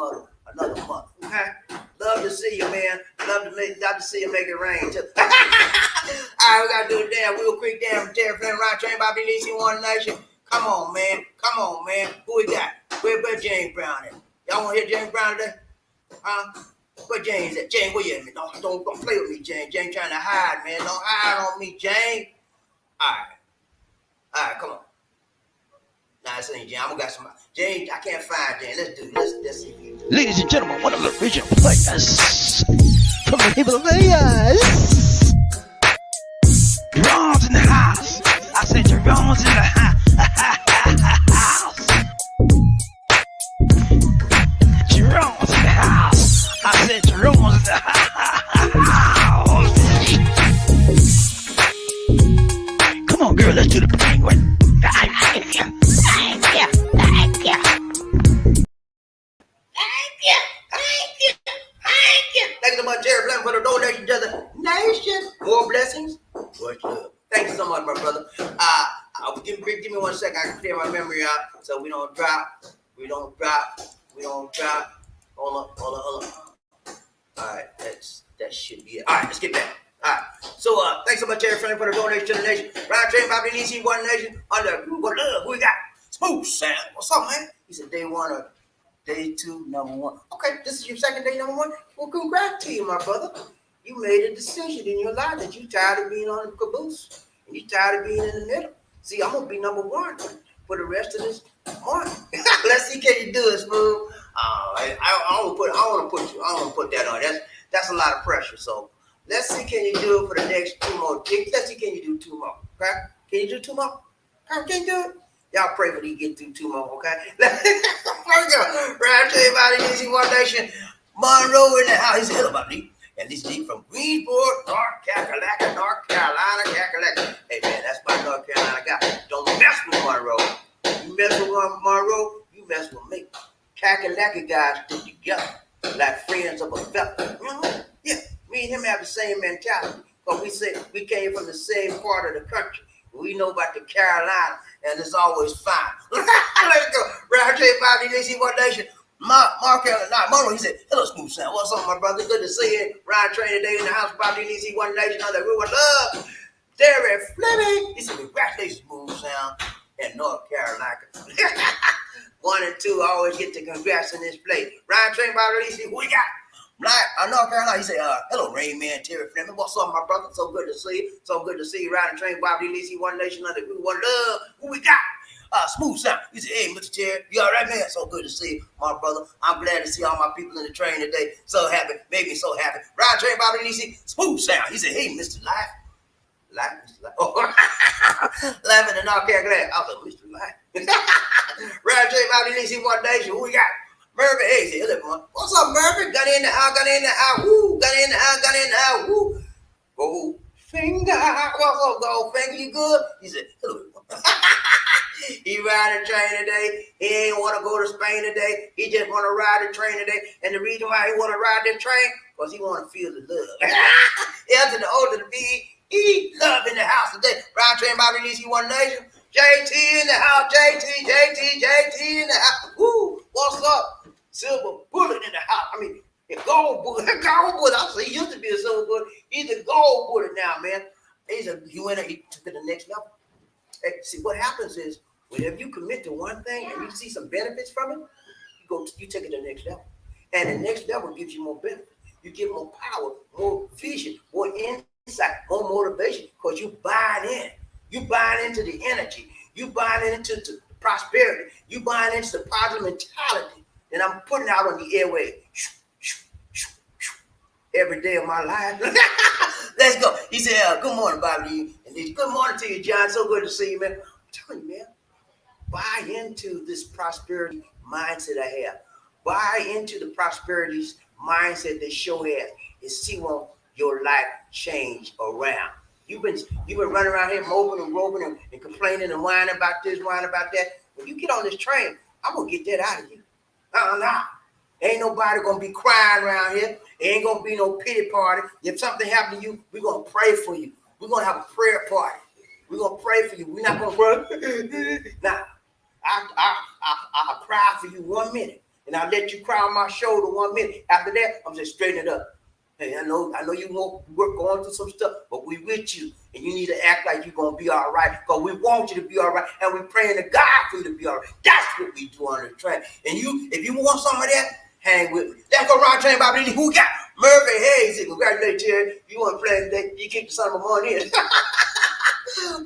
another month. Okay? Love to see you, man. Love to see you make it rain too. All right, we gotta do it damn real quick. Damn, Jerry Fleming, right train by BDC One Nation. Come on, man. Who we got? Where James Brown at? Y'all want to hear James Brown today? Huh? Where James at? James, where you at, man? Don't play with me, James. James trying to hide, man. Don't hide on me, James. All right, come on. Nah, this ain't James. I'm gonna got some. James, I can't find James. Let's see. Ladies and gentlemen, one of the original players from the Himalayas. Jerome's in the house. I said Jerome's in the house. Jerome's in the house. I said Jerome's in the house. Come on, girl, let's do the penguin. Thank you so much, Jerry Fleming, for the donation to the nation. More blessings. Much love. Thank you so much, my brother. Give me 1 second. I can clear my memory out so we don't drop. Hold on. All right, that should be it. All right, let's get back. All right. So, thanks so much, Jerry Fleming, for the donation to the nation. Ryan Train, Bobby DC, One Nation. Under what love? Who we got? Smooth Sam. What's up, man? He said day 1 or day 2, number 1. Okay, this is your second day, number 1. Well, congrats to you, my brother. You made a decision in your life that you tired of being on the caboose and you tired of being in the middle. See, I'm gonna be number 1 for the rest of this month. Let's see, can you do it, Smooth? I don't want to put that on. That's a lot of pressure. So let's see, can you do it for the next 2 more? Let's see, can you do 2 more? Okay? Can you do 2 more? Can you do it? Y'all pray for you get through 2 more, okay? Let's go. Right to everybody, Easy One Nation. Monroe in the house. He said, hello, Bobby. And this is from Greensboro, North Carolina, Kakalaka. Hey, man, that's my North Carolina guy. Don't mess with Monroe. You mess with Monroe, you mess with me. Kakalaka guys stick together like friends of a fella. Mm-hmm. Yeah, me and him have the same mentality. Because we came from the same part of the country. We know about the Carolina, and it's always fine. Let's go. Right here, Bobby, this is One Nation. Monroe, he said, hello, Smooth Sound. What's up, my brother? Good to see you. Ryan Train today in the house, Bobby, this is One Nation. Under we would love. Derek Fleming. He said, congratulations, Smooth Sound, in North Carolina. 1 and 2 always get the congrats in this place. Ryan Train, Bobby, this is who we got. North Carolina, he said, hello, Rain Man, Terry Fleming. What's up, my brother? So good to see you. So good to see you. Riding Train, Bobby Lisi, One Nation, under we one love. Who we got? Smooth Sound. He said, hey, Mr. Terry, you all right, man? So good to see you, my brother. I'm glad to see all my people in the train today. So happy. Made me so happy. Riding Train, Bobby Lisi, Smooth Sound. He said, hey, Mr. Life. Mr. Life. Oh, laughing in North Carolina. I was like, Mr. Life. Riding Train, Bobby Lisi, One Nation. Who we got? Murphy, hey, he said, hello, everyone. What's up, Murphy? Got in the house, woo. Got in the house, woo. Goldfinger. What's up, Goldfinger? You good? He said, hello, everyone. He ride the train today. He ain't want to go to Spain today. He just want to ride the train today. And the reason why he want to ride that train, because he want to feel the love. L to the O to the B, love in the house today. Ride train, Bobby Lisi, One Nation. JT in the house, JT in the house. Woo, what's up? Silver bullet in the house. I mean, a gold bullet. I say he used to be a silver bullet. He's a gold bullet now, man. He took it to the next level. Hey, see, what happens is, whenever you commit to one thing and you see some benefits from it, you take it to the next level. And the next level gives you more benefit. You get more power, more vision, more insight, more motivation, because you buy in. You buy into the energy. You buy into the prosperity. You buy into the positive mentality that I'm putting out on the airway every day of my life. Let's go. He said, good morning, Bobby. And good morning to you, John. So good to see you, man. I'm telling you, man, buy into this prosperity mindset I have. Buy into the prosperity mindset that show has and see what your life change around. You've been running around here moping and roping and complaining and whining about this, whining about that. When you get on this train, I'm going to get that out of you. Nah. Ain't nobody going to be crying around here. There ain't going to be no pity party. If something happened to you, we're going to pray for you. We're going to have a prayer party. We're going to pray for you. We're not going to run. Nah, I'll cry for you 1 minute. And I'll let you cry on my shoulder 1 minute. After that, I'm just straightening it up. Hey, I know you we're going through some stuff, but we with you. And you need to act like you're going to be all right, because we want you to be all right. And we're praying to God for you to be all right. That's what we do on the train. And if you want some of that, hang with me. Let's go around train, Bobby. Who got Murphy Hayes? Congratulations, Terry. You want to play today? You kicked the son of a money in.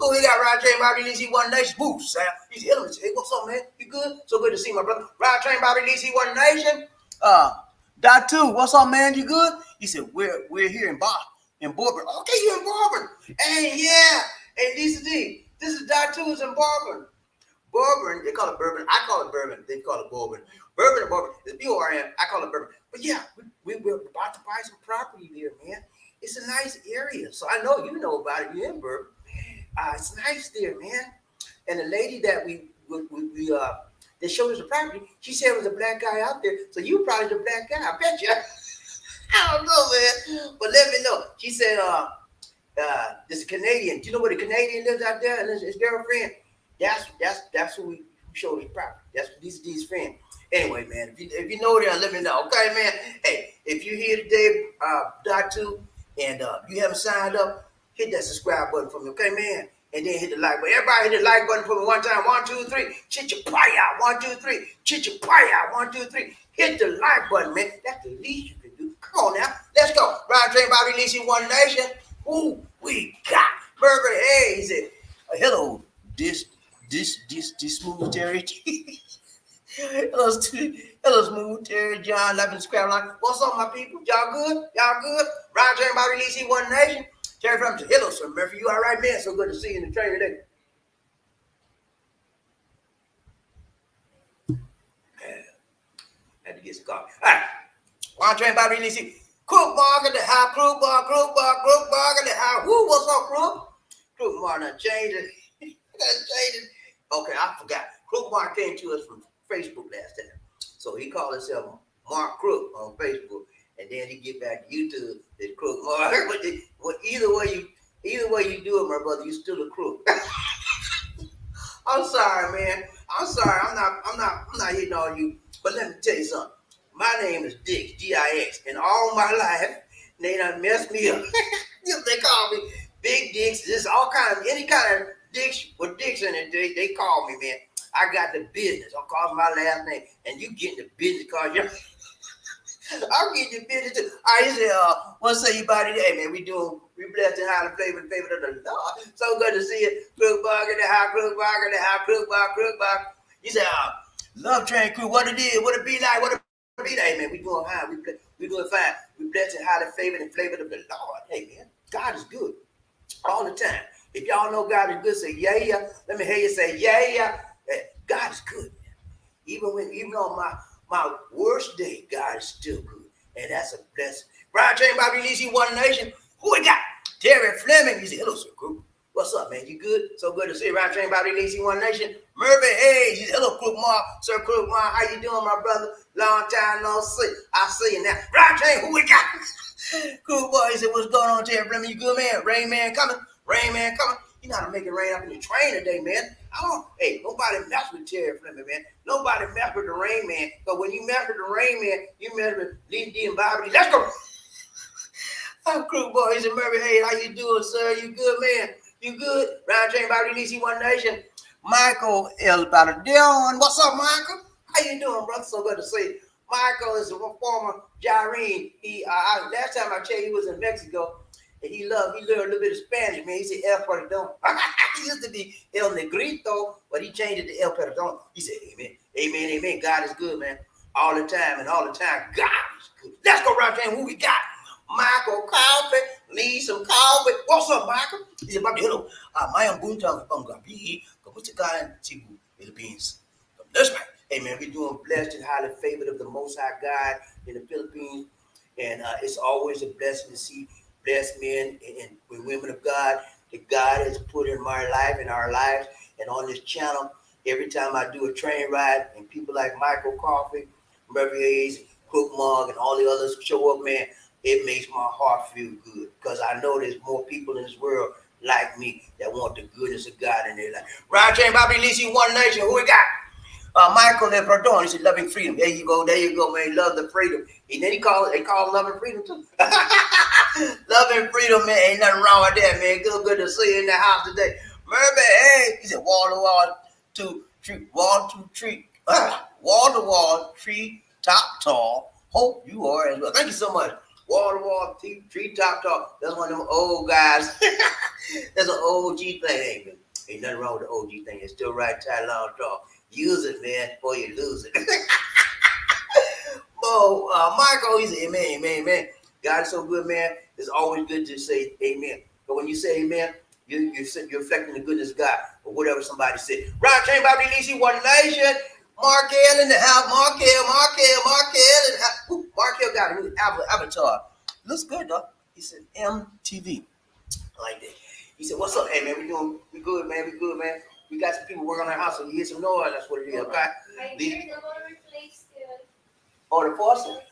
Oh, we got Ride Train Bobby Lisi, One Nation. Boo, Sam. He's here. Hey, what's up, man? You good? So good to see my brother. Ride Train Bobby Lisi, One Nation. Dot 2, what's up, man? You good? He said, we're here in Bourbon. Okay, you're in Bourbon. Hey, yeah. Hey, Lisa D. This is Dot 2 is in Bourbon. Bourbon, they call it Bourbon. I call it Bourbon. They call it Bourbon. Bourbon and Bourbon. It's B-O-R-N. I call it Bourbon. But yeah, we're about to buy some property there, man. It's a nice area. So I know you know about it. You're in Bourbon. It's nice there, man. And the lady that that showed us the property, she said it was a black guy out there. So you probably the black guy. I bet you. I don't know, man. But let me know. She said, this is Canadian. Do you know where the Canadian lives out there? And his girlfriend. That's who we showed us the property. That's these friends. Anyway, man, if you know that, let me know. Okay, man. Hey, if you're here today, Dot 2, and you haven't signed up, hit that subscribe button for me, okay, man? And then hit the like button. Everybody hit the like button for me one time. 1, 2, 3. Chit-cha-pie-ya. 1, 2, 3. Chit-cha-pie-ya. 1, 2, 3. Hit the like button, man. That's the least you can do. Come on now. Let's go. Ride Train Bobby Lisi, One Nation. Who we got? Burger Hayes. Hello. This smooth Terry. Hello, Smooth, Terry, John, Levin, Scrap Line. What's up, my people? Y'all good? Y'all good? Ron James, Bobby Lee, C One Nation. Terry from hello, Sir Murphy. You all right, man? So good to see you in the train today. Had to get some coffee. All right. Ron James, Bobby Lee, C. Crook Mark at the house. Crook Mark at the house. Woo, what's up, Crook? Crook Mark done changed it. Okay, I forgot. Crook Mark came to us from Facebook last time. So he called himself Mark Crook on Facebook. And then he get back to YouTube, it's Crook Mark. But either way you do it, my brother, you still a crook. I'm sorry, man. I'm sorry. I'm not hitting on you. But let me tell you something. My name is Dix, D-I-X. And all my life, they done messed me up. They call me Big Dix. This all kind of any kind of Dix with Dix in it, they call me, man. I got the business. I'll call my last name. And you getting the business because you're I'm getting your business too. All right, he said, what's say you about today, man? We blessed and highly favored of the Lord. So good to see you. Crook Bug in the house, Crook Bug in the house, Crook Bug. He said, Love Train Crew, what it is, what it be like, what it be like, man. We doing fine. We doing fine. We blessed and highly favored and flavored of the Lord. Hey, man, God is good all the time. If y'all know God is good, say yeah. Let me hear you say yeah. God is good, man. Even on my worst day, God is still good. And that's a blessing. Brian Train, Bobby Lee, One Nation. Who we got? Terry Fleming. He said, hello, Sir Group. What's up, man? You good? So good to see you. Brian Train, Bobby Lee, One Nation. Murphy Hayes. He said, hello, Crook Mark. Sir Crook Mark. How you doing, my brother? Long time no see. I see you now. Brian Train, who we got? Cool boy. He said, what's going on, Terry Fleming? You good, man? Rain Man coming. You know how to make it rain up in the train today, man. Hey, nobody mess with Terry Fleming, man. Nobody mess with the Rain Man. But when you mess with the Rain Man, you mess with Lee D and BobbieD. Let's go. I'm Crew Boy. He's a Murphy. Hey, how you doing, sir? You good, man? You good? Ryan Train, BobbieD, Lee, One Nation. Michael L. Dion. What's up, Michael? How you doing, brother? So good to see you. Michael is a former Retiree. Last time I checked, he was in Mexico. And he learned a little bit of Spanish, man. He said El Perdón. He used to be El Negrito, but he changed it to El Perdón. He said, amen. God is good, man. All the time, God is good. Let's go right there. Who we got? Michael Coffee. Need some coffee. What's up, Michael? He said, hello. I am Buntang Bangabi. Kamusta Cebu, Philippines. That's right. Hey, man, we're doing blessed and highly favored of the Most High God in the Philippines. And it's always a blessing to see blessed men and women of God that God has put in my life, in our lives, and on this channel. Every time I do a train ride and people like Michael Coffee, Murphy Hayes, Crook Mark, and all the others show up, man, it makes my heart feel good because I know there's more people in this world like me that want the goodness of God in their life. Ryan Train, Bobby Lee, One Nation. Who we got? Michael L. Perdón. He said, loving freedom. There you go, man. Love the freedom. And then they call it loving freedom too. Loving freedom, man. Ain't nothing wrong with that, man. Good to see you in the house today. Murphy, hey. He said, wall to wall, tree, top tall. Hope you are as well. Thank you so much. Wall, tree, top tall. That's one of them old guys. That's an OG thing. Ain't nothing wrong with the OG thing. It's still right, tight, long, tall. Use it, man, before you lose it. Michael, he said, amen. God is so good, man. It's always good to say amen. But when you say amen, you're reflecting the goodness of God or whatever somebody said. Ryan Train, BobbieD, Lee, One Nation. Markel in the house. Markel in the house. Ooh, Markel got a new avatar. Looks good, though. He said, MTV. I like that. He said, what's up? Hey, man, we good, man. We got some people working on our house, so you hear some noise. That's what it is, okay? I heard the water replaced it. Oh, the faucet?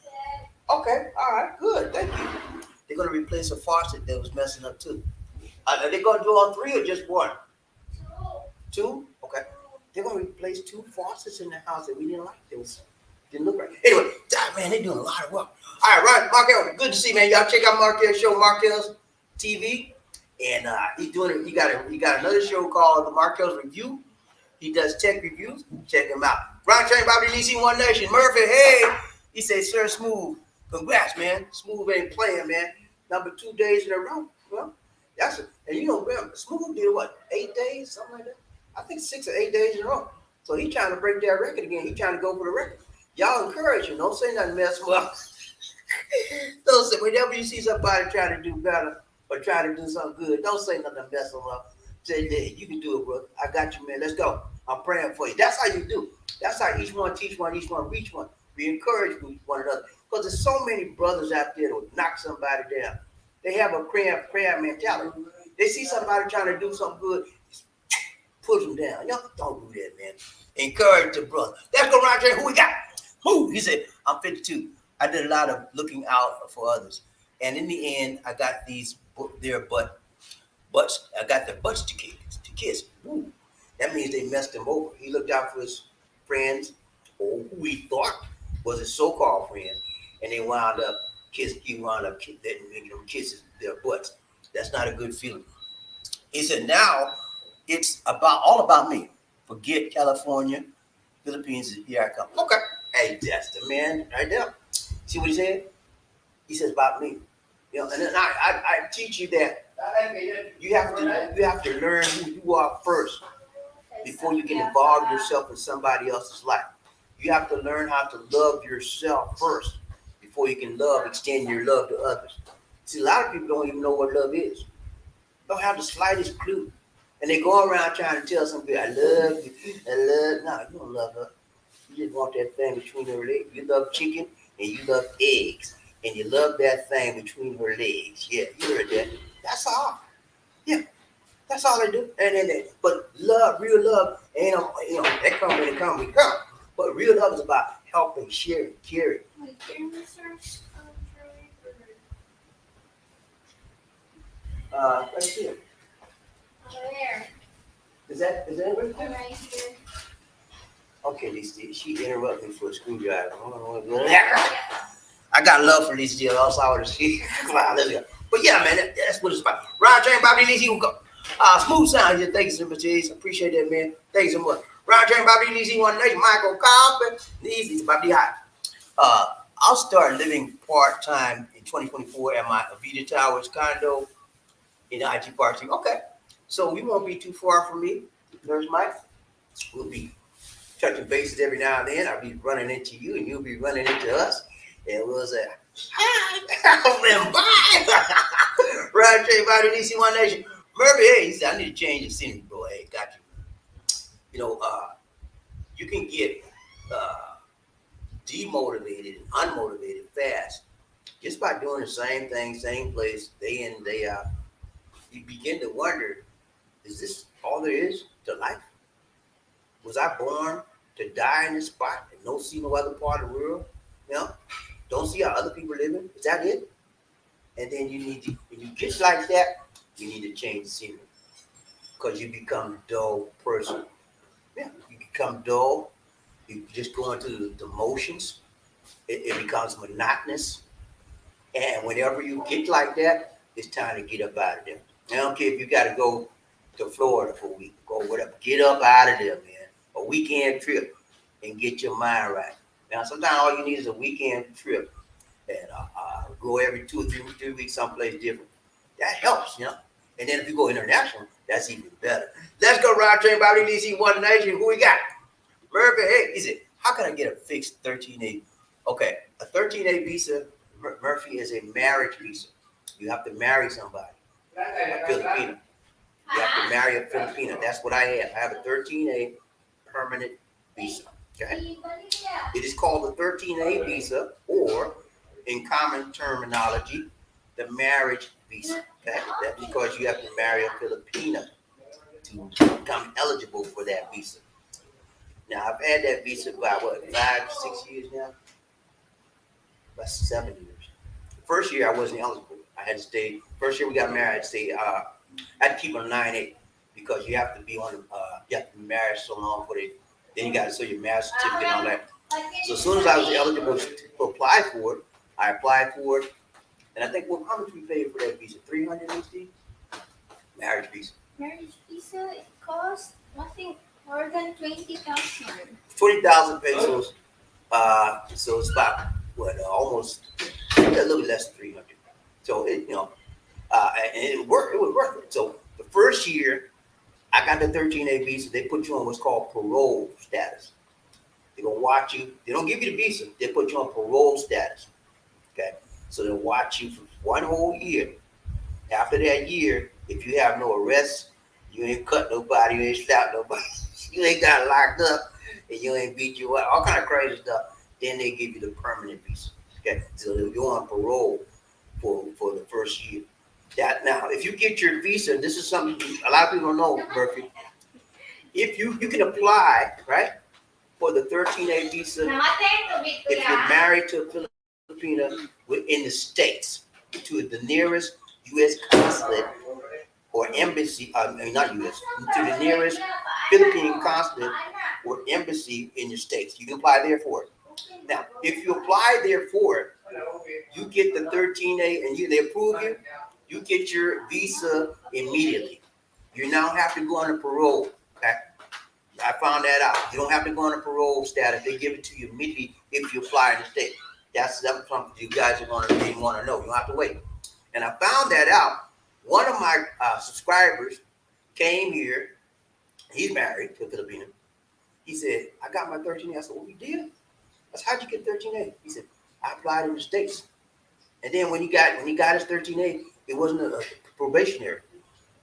Okay, all right, good. Thank you. They're going to replace a faucet that was messing up, too. Are they going to do all three or just one? Two? Okay. They're going to replace two faucets in the house that we didn't like. Didn't look right. Anyway, man, they're doing a lot of work. All right, Markel, good to see, man. Y'all check out Markel's show, Markel's TV. And he's doing it. He got another show called The Markel's Review. He does tech reviews. Check him out. Ron Train, BobbieD, Lee, One Nation. Murphy, hey. He said, Sir Smooth. Congrats, man. Smooth ain't playing, man. Number 2 days in a row. Well, and Smooth did what? 8 days, something like that. I think 6 or 8 days in a row. So he trying to break that record again. He trying to go for the record. Y'all encourage him. Don't say nothing mess him up. Don't say, whenever you see somebody trying to do better or trying to do something good, don't say nothing to mess them up. Say, hey, you can do it, bro. I got you, man. Let's go. I'm praying for you. That's how you do. That's how each one teach one, each one reach one. We encourage one another. Because there's so many brothers out there that will knock somebody down. They have a prayer mentality. They see somebody trying to do something good, push them down. Y'all don't do that, man. Encourage the brother. Let's go right there. Who we got? Who? He said, I'm 52. I did a lot of looking out for others. And in the end, I got butts. I got their butts to kiss. Ooh. That means they messed him over. He looked out for his friends, or who he thought was his so-called friend, and they wound up making them kiss their butts. That's not a good feeling. He said, now it's all about me. Forget California, Philippines, here I come. Okay. Hey, that's the man right there. See what he said? He says about me. You know, and then I teach you that you have to learn who you are first before you can involve yourself in somebody else's life. You have to learn how to love yourself first before you can extend your love to others. See, a lot of people don't even know what love is. Don't have the slightest clue. And they go around trying to tell somebody, I love you. No, you don't love her. You just want that thing between her legs. You love chicken and you love eggs. And you love that thing between her legs. Yeah, you heard that. That's all. Yeah, that's all they do. But love, real love, ain't that come when it come, we come. But real love is about helping, sharing, caring. Wait, can we search Let's see it. where? Is that what it is? Right here. Okay, she interrupted me for a screwdriver. I got love for these deals. Also, I would have seen. But yeah, man, that's what it's about. Ron James, BobbieD, he will go. Smooth sound here. Thank you so much, Chase. Appreciate that, man. Thank you so much. Ron James, BobbieD, One Nation, Michael Cobb, Easy, BobbieD High. I'll start living part time in 2024 at my Avita Towers condo in the IT Park. Okay, so we won't be too far from me. There's Mike. We'll be touching bases every now and then. I'll be running into you, and you'll be running into us. And we'll say, hi, bye. Right, Trey, BobbieD, One Nation. Murphy, hey, he said, I need to change the scenery, bro. Hey, got you. You know, you can get demotivated and unmotivated fast just by doing the same thing, same place, day in, day out. You begin to wonder, is this all there is to life? Was I born to die in this spot and don't see no other part of the world? You know, don't see how other people are living? Is that it? And then when you get like that, you need to change the scenery because you become a dull person. Yeah, you become dull. You just go into the motions. It becomes monotonous. And whenever you get like that, it's time to get up out of there. I don't care if you got to go to Florida for a week, go whatever. Get up out of there, man. A weekend trip and get your mind right. Now, sometimes all you need is a weekend trip and go every 2 or 3 weeks someplace different. That helps, you know. And then if you go international, that's even better. Let's go, Round Train, BobbieD, One Nation. Who we got? Murphy, hey, he said, how can I get a fixed 13A? Okay, a 13A visa, Murphy, is a marriage visa. You have to marry somebody, a Filipino. You have to marry a Filipino. That's what I have. I have a 13A permanent visa. Okay. It is called the 13A visa, or in common terminology, the marriage visa. Okay, that's because you have to marry a Filipino to become eligible for that visa. Now, I've had that visa about 5, 6 years now? About 7 years. The first year I wasn't eligible. I had to stay. First year we got married, I had to stay. I had to keep on 9A because you have to be on. You have to be married so long for it. Then you got to show your marriage certificate and all that. So as soon as I was eligible to apply for it, I applied for it. And I think, well, how much we paid for that visa? $360? Marriage visa. Marriage visa, it costs, I think, more than 20,000. 20,000 pesos. So it's about almost a little bit less than 300. So it, and it worked. It was worth it. So the first year I got the 13A visa. They put you on what's called parole status. They're gonna watch you. They don't give you the visa. They put you on parole status. Okay, so they'll watch you for 1 whole year. After that year, if you have no arrests, you ain't cut nobody, you ain't slapped nobody, you ain't got locked up, and you ain't beat you up, all kind of crazy stuff, then they give you the permanent visa. Okay, so you're on parole for the first year. That now, if you get your visa, this is something a lot of people don't know, Murphy. If you can apply, right, for the 13A visa if you're married to a Filipina within the States, to the nearest U.S. consulate or embassy, not U.S., to the nearest Philippine consulate or embassy in your states. You can apply there for it. Now, if you apply there for it, you get the 13A and they approve you, you get your visa immediately. You now have to go on a parole. Okay? I found that out. You don't have to go on a parole status. They give it to you immediately if you apply in the state. That's something you guys are going to really want to know. You don't have to wait. And I found that out. One of my subscribers came here. He's married to a Filipino. He said, I got my 13A. I said, well, you did? I said, how'd you get 13A? He said, I applied in the States. And then when he got his 13A, it wasn't a probationary.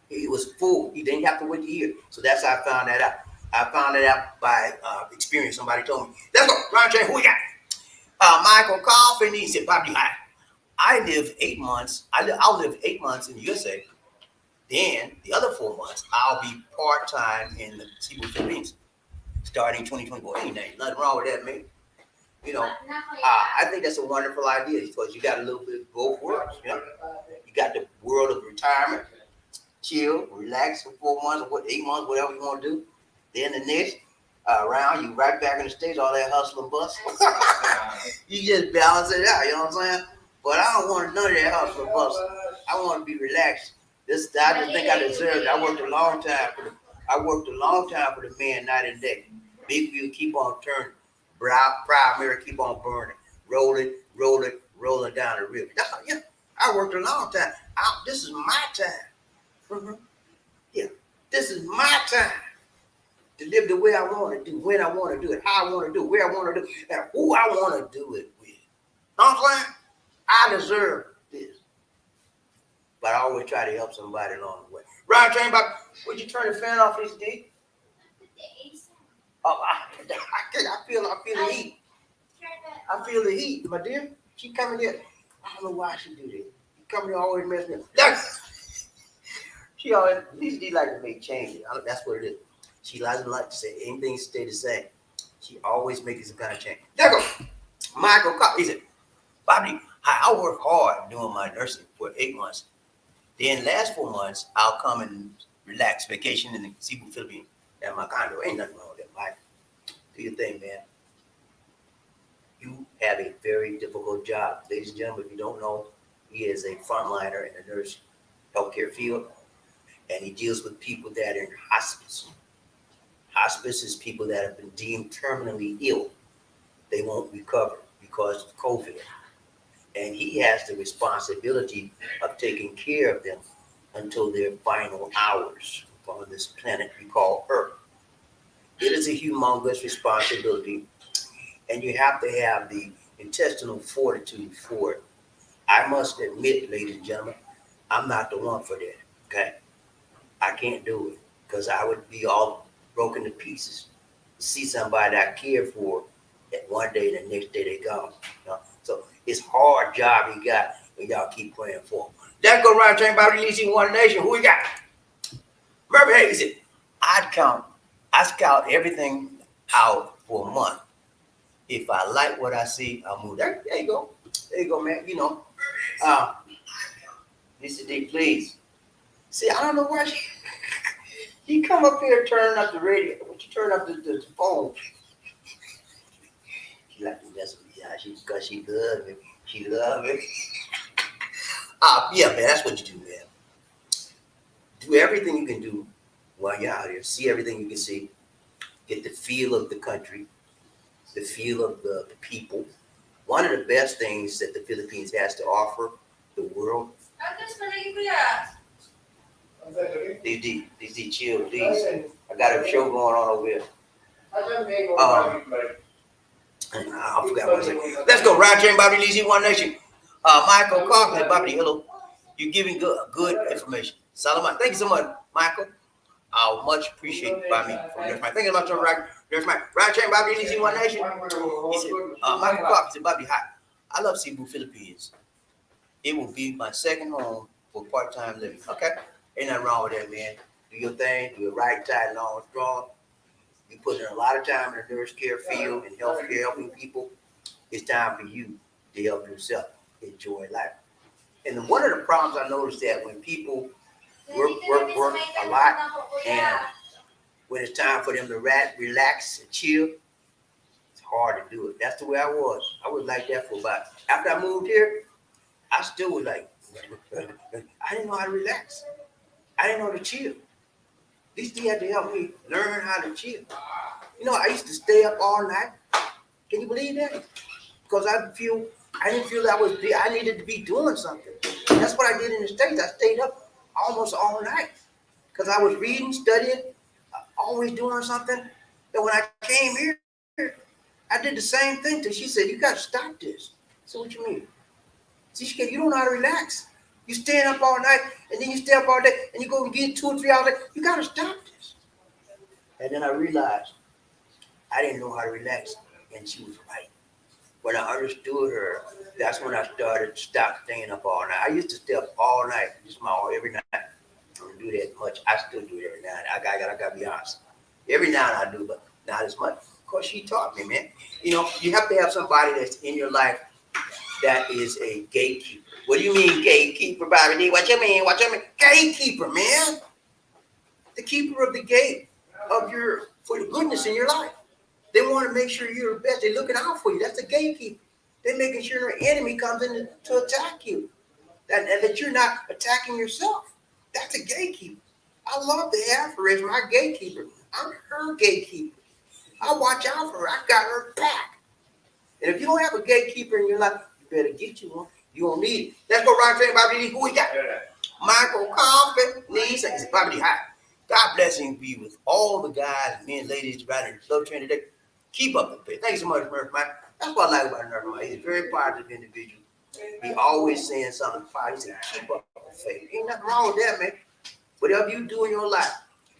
It was full. He didn't have to wait a year. So that's how I found that out. I found it out by experience. Somebody told me, let's go, Ron James, who we got? Michael Coffin. He said, Bobby, hi. I live 8 months. I'll live 8 months in the USA. Then the other 4 months, I'll be part-time in the Cebu, Philippines, starting 2024. Ain't nothing wrong with that, man. You know, I think that's a wonderful idea because you got a little bit of both worlds. You know, you got the world of retirement, chill, relax for 4 months or 8 months, whatever you want to do. Then the next round, you right back in the States, all that hustle and bustle. You just balance it out, you know what I'm saying? But I don't want none of that hustle and bustle. I want to be relaxed. I just think I deserve it. I worked a long time for the man night and day. Big view keep on turning. Proud mirror keep on burning. Rolling down the river. Yeah, I worked a long time. This is my time. Mm-hmm. Yeah, this is my time to live the way I want to do, when I want to do it, how I want to do it, where I want to do it, and who I want to do it with. You know what I'm saying? I deserve this. But I always try to help somebody along the way. Ryan Train, would you turn the fan off, please, D? Oh, I feel the heat. I feel the heat, my dear. She coming here. I don't know why she do this. She coming here always messing me up. She always, at least she like to make changes. That's what it is. She doesn't like to say anything stay the same. She always makes some kind of change. There go. Michael Cobb. He said, Bobby, I work hard doing my nursing for 8 months. Then last 4 months, I'll come and relax, vacation in the Cebu, Philippines. At my condo. Ain't nothing wrong with that, Mike. Do your thing, man. You have a very difficult job. Ladies and gentlemen, if you don't know, he is a frontliner in the nurse healthcare field, and he deals with people that are in hospice. Hospice is people that have been deemed terminally ill. They won't recover because of COVID. And he has the responsibility of taking care of them until their final hours on this planet we call Earth. It is a humongous responsibility, and you have to have the intestinal fortitude for it. I must admit, ladies and gentlemen, I'm not the one for that, okay? I can't do it because I would be all broken to pieces to see somebody I care for that one day and the next day they gone. You know? So it's hard job you got when y'all keep praying for them. That go right train by releasing one nation. Who we got? Murphy Hayes said, I scout everything out for a month. If I like what I see, I'll move. There you go. There you go, man. You know. Mr. D, please. See, I don't know why you come up here turning up the radio. But you turn up the phone. She like to mess with me. Yeah, because she loves me. She loves me. Yeah, man, that's what you do, man. Do everything you can do while you're out here. See everything you can see. Get the feel of the country, the feel of the people. One of the best things that the Philippines has to offer the world These chill, please. I got a show going on over here. I forgot what I said. Let's go. Ride train, Bobby Lee, One Nation. Michael Kaufman, Bobby, hello. You're giving good information. Salamat. Thank you so much, Michael. I'll much appreciate by me. Thank you much, there's my Ride train, Bobby Lee, One Nation. He said, Michael Kaufman said, Bobby, hi. I love Cebu, Philippines. It will be my second home for part-time living. Okay? Ain't nothing wrong with that, man. Do your thing, do it right, tight, long, strong. You put in a lot of time in the nurse care field and healthcare, helping people. It's time for you to help yourself enjoy life. And one of the problems I noticed that when people work a lot, and when it's time for them to relax and chill, it's hard to do it. That's the way I was. I was like that for about, after I moved here, I still was like, I didn't know how to relax. I didn't know how to chill. These things had to help me learn how to chill. You know, I used to stay up all night. Can you believe that? Because I didn't feel I needed to be doing something. That's what I did in the States. I stayed up almost all night because I was reading, studying, always doing something. And when I came here, I did the same thing till she said, you got to stop this. So what you mean? See, she said, you don't know how to relax. You staying up all night, and then you stay up all day, and you go and get 2 or 3 hours. You got to stop this. And then I realized I didn't know how to relax, and she was right. When I understood her, that's when I started to stop staying up all night. I used to stay up all night, just every night. I don't do that much. I still do it every night. I got to be honest. Every night I do, but not as much. Of course, she taught me, man. You know, you have to have somebody that's in your life that is a gatekeeper. What do you mean gatekeeper, BobbieD? What you mean? Gatekeeper, man. The keeper of the gate for the goodness in your life. They want to make sure you're the best. They're looking out for you. That's a gatekeeper. They're making sure an enemy comes in to attack you. That you're not attacking yourself. That's a gatekeeper. I love the have her as my gatekeeper. I'm her gatekeeper. I watch out for her. I got her back. And if you don't have a gatekeeper in your life, you better get you one. You don't need it. Let's go right train, BobbieD. Who we got? Michael Compton. BobbieD. Hi. God bless and be with all the guys, men, and ladies, riding the slow train today. Keep up the pace. Thanks so much, Murph, Mike. That's what I like about Murph, Mike. He's a very positive individual. He always saying something positive. He said, keep up the faith. Ain't nothing wrong with that, man. Whatever you do in your life,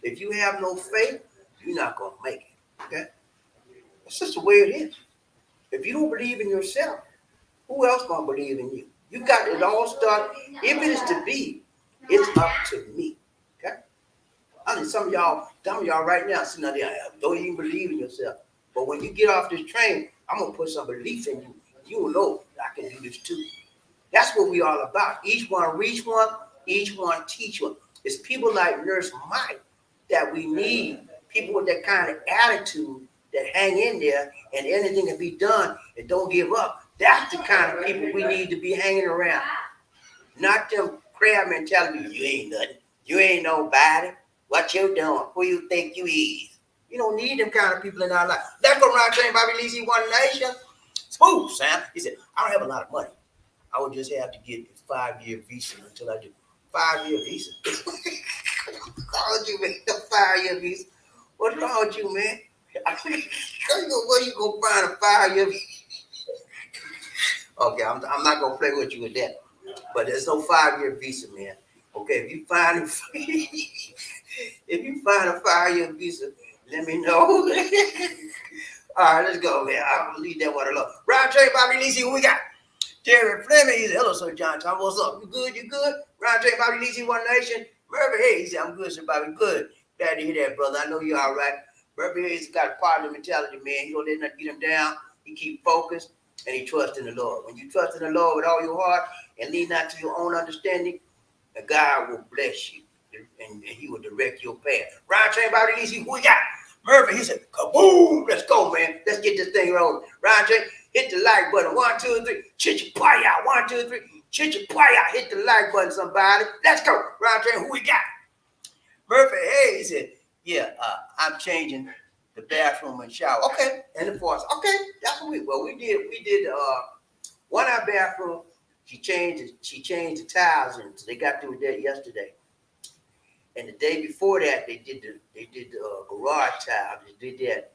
if you have no faith, you're not going to make it. Okay? That's just the way it is. If you don't believe in yourself, who else gonna believe in you? You got it all start. If it is to be, it's up to me. Okay? I mean, some of y'all right now sitting out there, don't even believe in yourself. But when you get off this train, I'm gonna put some belief in you. You will know I can do this too. That's what we all about. Each one reach one, each one teach one. It's people like Nurse Mike that we need. People with that kind of attitude that hang in there and anything can be done and don't give up. That's the kind of people we need to be hanging around. Not them crab mentality. You ain't nothing. You ain't nobody. What you doing? Who you think you is? You don't need them kind of people in our life. Let's go around saying Bobby Lee, One Nation. Smooth, Sam. He said, I don't have a lot of money. I would just have to get a 5-year visa until I do. 5-year visa? What's wrong with you, man? The 5-year visa? What's wrong with you, man? Where you gonna find a 5-year visa? Okay, I'm not gonna play with you with that. But there's no 5-year visa, man. Okay, if you find a 5-year visa, let me know. All right, let's go, man. I'll leave that one alone. Round Trey, Bobby Lee, who we got? Terry Fleming, he said, hello, Sir John Tom. What's up? You good? You good? Round Trey, Bobby Lee, One Nation. Murphy Hayes, he said, I'm good, Sir Bobby. Good. Glad to hear that, brother. I know you're all right. Murphy Hayes got a positive mentality, man. He don't let nothing get him down. He keep focused and he trusts in the Lord. When you trust in the Lord with all your heart and lean not to your own understanding, God will bless you and he will direct your path. Round Train, Bobby Lee, who we got? Murphy, he said, kaboom, let's go, man. Let's get this thing rolling. Round Train, hit the like button. 1, 2, 3. Chit-cha-paya. 1, 2, 3. Chit-cha-paya. Hit the like button, somebody. Let's go. Round Train, who we got? Murphy, hey, he said, yeah, I'm changing the bathroom and shower. Okay, and the faucet. Okay, that's what we did. We did one of our bathroom. She changed the tiles, and so they got through with that yesterday. And the day before that, they did the garage tile. They did that.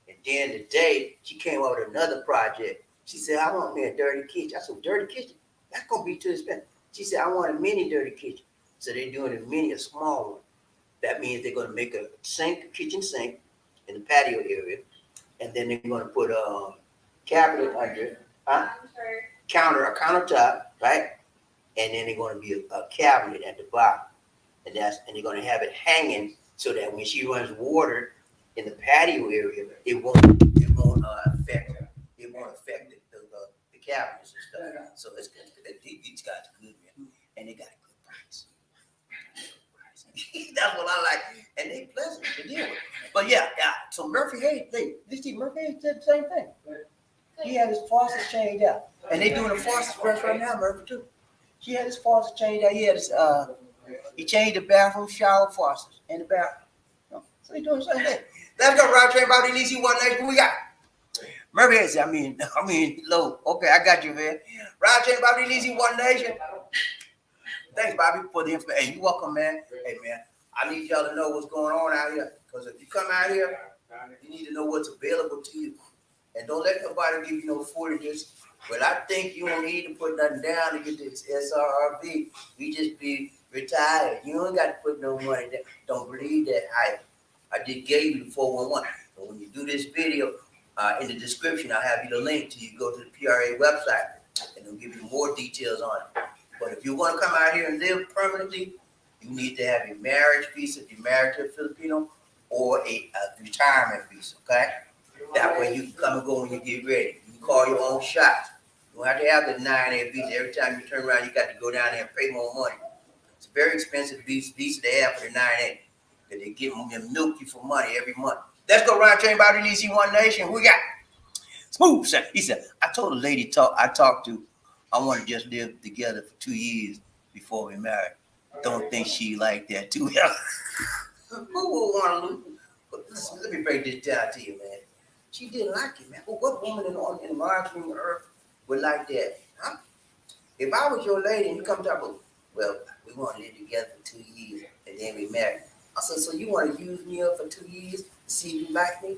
And then the day she came up with another project, she said, I want me a dirty kitchen. I said, dirty kitchen? That's gonna be too expensive. She said, I want a mini dirty kitchen. So they're doing a mini, a small one. That means they're gonna make a sink, a kitchen sink in the patio area, and then they're gonna put a cabinet under, a countertop, right? And then they're gonna be a cabinet at the bottom. And they're gonna have it hanging so that when she runs water in the patio area, it won't affect her. It won't affect the cabinets and stuff. So it's good. These guys are good, man, and they got a good price. That's what I like, and they pleasant to deal with. But yeah. So Murphy Hayes, Murphy Hayes did the same thing. He had his faucets changed out, and they doing the faucets fresh right now, Murphy too. He had his faucets changed out. He changed the bathroom shower faucets in the bathroom. So he doing the same thing. Let's go, Rob Train, Bobby DC, one nation. We got Murphy Hayes. I mean, low. Okay, I got you, man. Rob Train, Bobby DC, one nation. Thanks, Bobby, for the information. Hey, you welcome, man. Hey, man, I need y'all to know what's going on out here. Because if you come out here, you need to know what's available to you. And don't let nobody give you no footages. Well, I think you don't need to put nothing down to get this SRRV. You just be retired. You don't got to put no money down. Don't believe that hype. I just gave you the 411. So when you do this video, in the description, I'll have you the link to you go to the PRA website, and they'll give you more details on it. But if you want to come out here and live permanently, you need to have a marriage visa if you're married to a Filipino, or a retirement visa, okay? That way you can come and go when you get ready. You can call your own shots. You don't have to have the 9A visa. Every time you turn around, you got to go down there and pay more money. It's a very expensive visa they have for the 9A. That they give them milk you for money every month. Let's go round train about the DC One Nation. Who we got? Smooth. He said, I told a lady I talked to, I want to just live together for 2 years before we marry. Don't think she like that too. Who would want to lose? Let me break this down to you, man. She didn't like it, man. What woman in the margin of earth would like that? Huh? If I was your lady and you come talk about, well, we want to live together for 2 years and then we marry. I said, so you want to use me up for 2 years to see if you like me?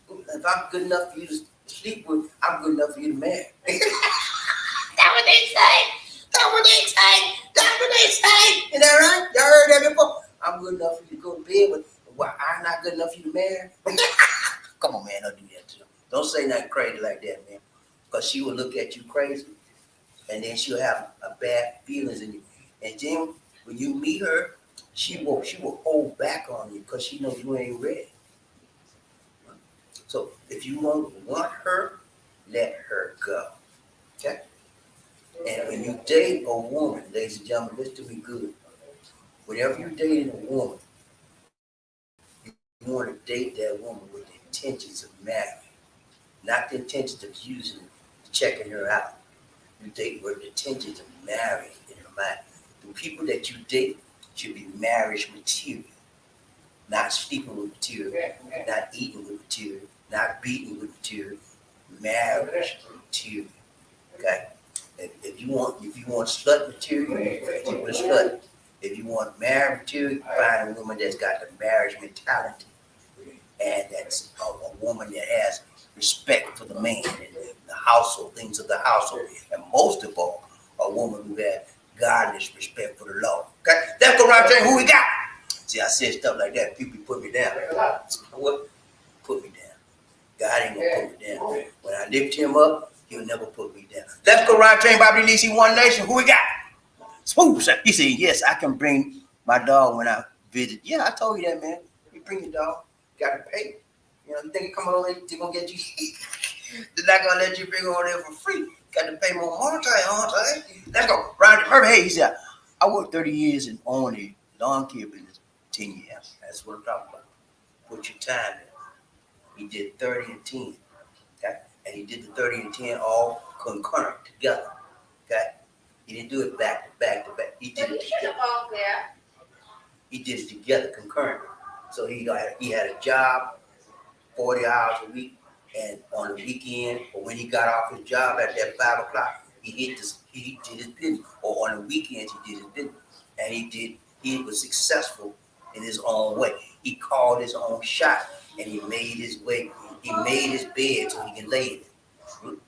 If I'm good enough for you to sleep with, I'm good enough for you to marry. That's what they say. That's what they say. That's what they say. Is that right? Y'all heard that before? I'm good enough for you to go to bed with. Well, I'm not good enough for you to marry. Come on, man, don't do that to them. Don't say nothing crazy like that, man. Because she will look at you crazy, and then she'll have a bad feelings in you. And then when you meet her, she will hold back on you because she knows you ain't ready. So if you want her, let her go. Okay? And when you date a woman, ladies and gentlemen, listen to me good. Whenever you're dating a woman, you want to date that woman with the intentions of marrying, not the intentions of using, checking her out. You date with the intentions of marrying in her mind. The people that you date should be marriage material, not sleeping with material, not eating with material, not beating with material, marriage material. Okay? If you want slut material, you stick with a slut. If you want marriage material, you find a woman that's got the marriage mentality. And that's a woman that has respect for the man and the household, things of the household. And most of all, a woman who has godless respect for the law. Okay? Let's go around saying who we got. See, I said stuff like that. People put me down. What? Put me down. God ain't gonna put me down. When I lift him up, he'll never put me down. Let's go around train Bobby DC One Nation. Who we got? Smooth. He said, yes, I can bring my dog when I visit. Yeah, I told you that, man. You bring your dog. Got to pay. You know, you think you come over there, they're going to get you. They're not going to let you bring over there for free. Got to pay more money. Let's go. Round Murphy. Hey, he said, I worked 30 years in owning a lawn care business, 10 years. That's what I'm talking about. Put your time in. He did 30 and 10. Okay? And he did the 30 and 10 all concurrent together. Okay? He didn't do it back to back to back. He did it together. He did it together concurrently. So he had a job, 40 hours a week, and on the weekend, or when he got off his job at that 5 o'clock, he did his business. Or on the weekends, he did his business. And he did he was successful in his own way. He called his own shot, and he made his way. He made his bed so he can lay in it.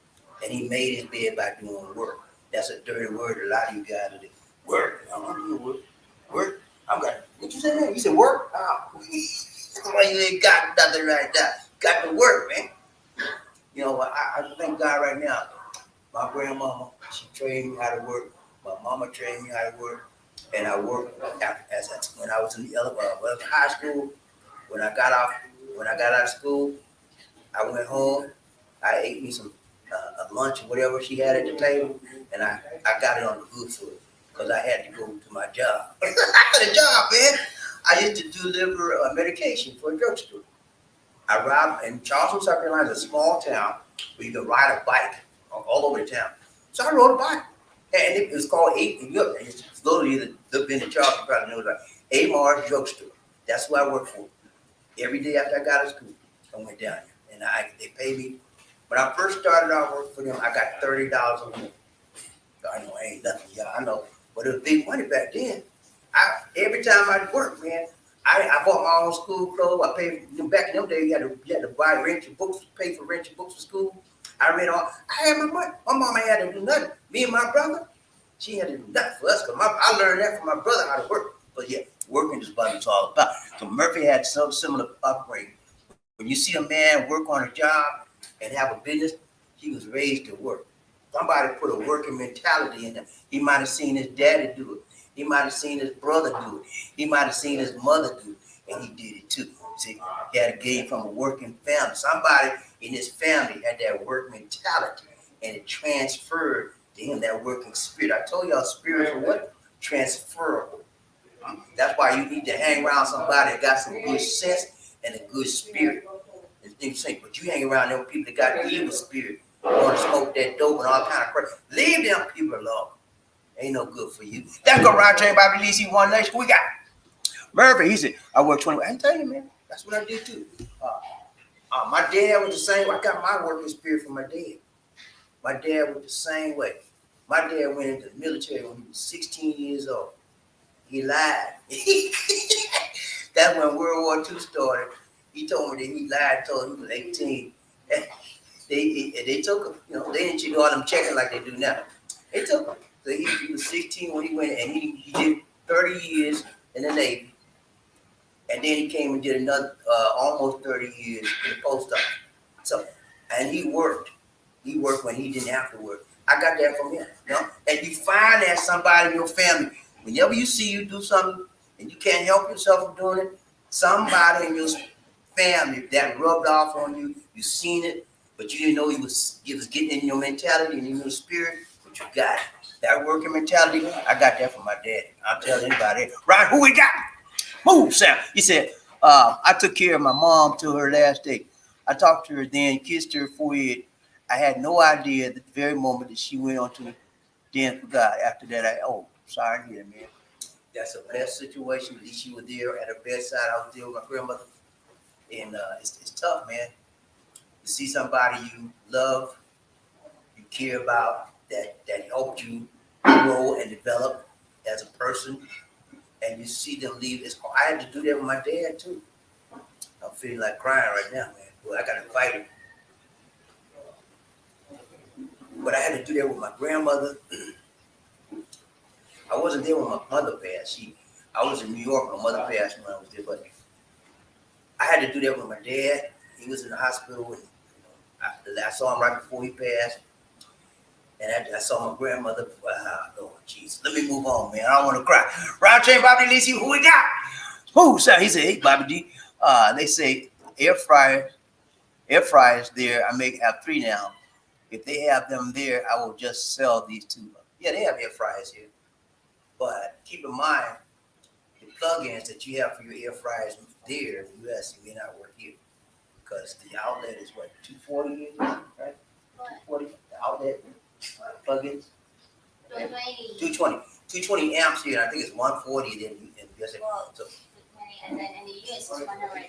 And he made his bed by doing work. That's a dirty word a lot of you guys do. Work. I'm gonna do work. Work. I'm gonna. What you say, man? You said work? Oh, well, you ain't got nothing right now. Got to work, man. You know, I thank God right now. My grandmama, she trained me how to work. My mama trained me how to work, and I worked when I was in the high school. When I got out of school, I went home. I ate me some lunch or whatever she had at the table, and I got it on the good food because I had to go to my job. I had a job, man. I used to deliver medication for a drugstore. I ride in Charleston, South Carolina, is a small town where you can ride a bike all over the town. So I rode a bike, and it was called it's literally the been in Charleston, you probably know it, like Amar's Drugstore. That's what I worked for. Every day after I got out of school, I went down there, and they paid me. When I first started out working for them, I got $30 a week. I know I ain't nothing, y'all. I know, but it was big money back then. Every time I worked, man, I bought my own school clothes. I paid back in them days. You had to buy rent your books, pay for rent your books for school. I read all. I had my money. My mama had to do nothing. Me and my brother, she had to do nothing for us. Cause I learned that from my brother how to work. But yeah, working is what it's all about. So Murphy had some similar upbringing. When you see a man work on a job and have a business, he was raised to work. Somebody put a working mentality in him. He might have seen his daddy do it. He might have seen his brother do it. He might have seen his mother do it, and he did it too. See, he had a gain from a working family. Somebody in his family had that work mentality, and it transferred to him that working spirit. I told y'all spirits are what? Transferable. That's why you need to hang around somebody that got some good sense and a good spirit. But you hang around them people that got evil spirit, want to smoke that dope and all kind of crap. Leave them people alone. Ain't no good for you. That's go around train Bobby Lee, see one nation. We got Murphy. He said, I work 20. I can tell you, man. That's what I did too. My dad was the same. I got my working spirit from my dad. My dad was the same way. My dad went into the military when he was 16 years old. He lied. That's when World War II started. He told me that he lied, told him he was 18. They took him. You know, they didn't do all them checking like they do now. They took him. So he was 16 when he went, and he did 30 years in the Navy. And then he came and did another almost 30 years in the post office. So, and he worked. He worked when he didn't have to work. I got that from him. You know? And you find that somebody in your family, whenever you see you do something and you can't help yourself from doing it, somebody in your family that rubbed off on you, you seen it, but you didn't know it was getting in your mentality and in your spirit, but you got it. That working mentality, I got that from my daddy. I'll tell anybody. Right, who we got? Move, Sam. He said, I took care of my mom till her last day. I talked to her then, kissed her forehead. I had no idea at the very moment that she went on to then forgot. After that, sorry to hear, man. That's a blessed situation. At least she was there at her bedside. I was there with my grandmother. And it's tough, man. To see somebody you love, you care about, that helped you grow and develop as a person, and you see them leave. I had to do that with my dad too. I'm feeling like crying right now, man. Boy, I gotta fight him. But I had to do that with my grandmother. I wasn't there when my mother passed. I was in New York when my mother passed when I was there, but I had to do that with my dad. He was in the hospital, and I saw him right before he passed. And I saw my grandmother. Lord Jesus. Let me move on, man. I don't want to cry. Round train, Bobby Lee, who we got? Who? So he said, hey, BobbieD. They say air fryers there. I may have 3 now. If they have them there, I will just sell these 2. Yeah, they have air fryers here. But keep in mind, the plugins that you have for your air fryers there in the US, may not work here. Because the outlet is what, 240, right? 240, the outlet plugins. 220 amps here. I think it's 140 then in the USA. So, and then in the US it's 110,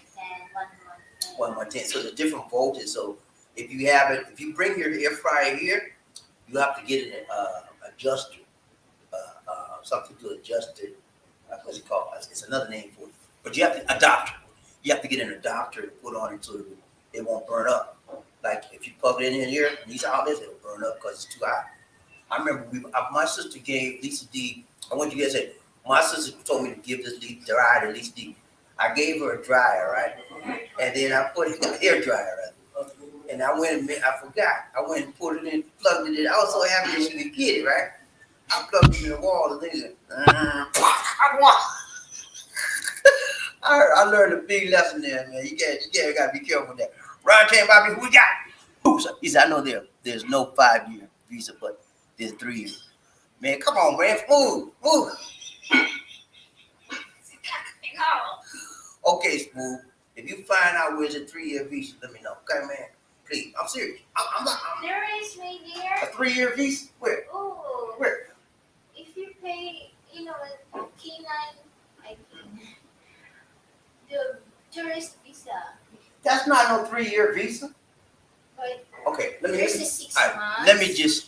110. So the different voltage. So if you bring your air fryer here, you have to get an adjuster, something to adjust it what's it called? It's another name for it. But you have to, a doctor. You have to get an adapter to put on it so it won't burn up. Like if you plug it in here and these outlets, it'll burn up because it's too hot. I remember my sister gave Lisa D. I want you guys to say, my sister told me to give this dryer to Lisa D. I gave her a dryer, right? And then I put it in a hair dryer, right? And I went and I forgot. I went and put it in, plugged it in. I was so happy that she could get it, right? I plugged it in the wall and things. I learned a big lesson there, man. You gotta be careful with that. Ron came by me, who we got? He said, I know there's no 5-year visa, but there's 3 years. Man, come on, man. Move. Okay, Smooth. If you find out where's a 3-year visa, let me know. Okay, man. Please. I'm serious. I'm not. There is, my dear. A 3-year visa? Where? Oh. Where? If you pay, K9, I think, the tourist visa. That's not no 3-year visa. But Okay, let me. there's a 6 All right, months.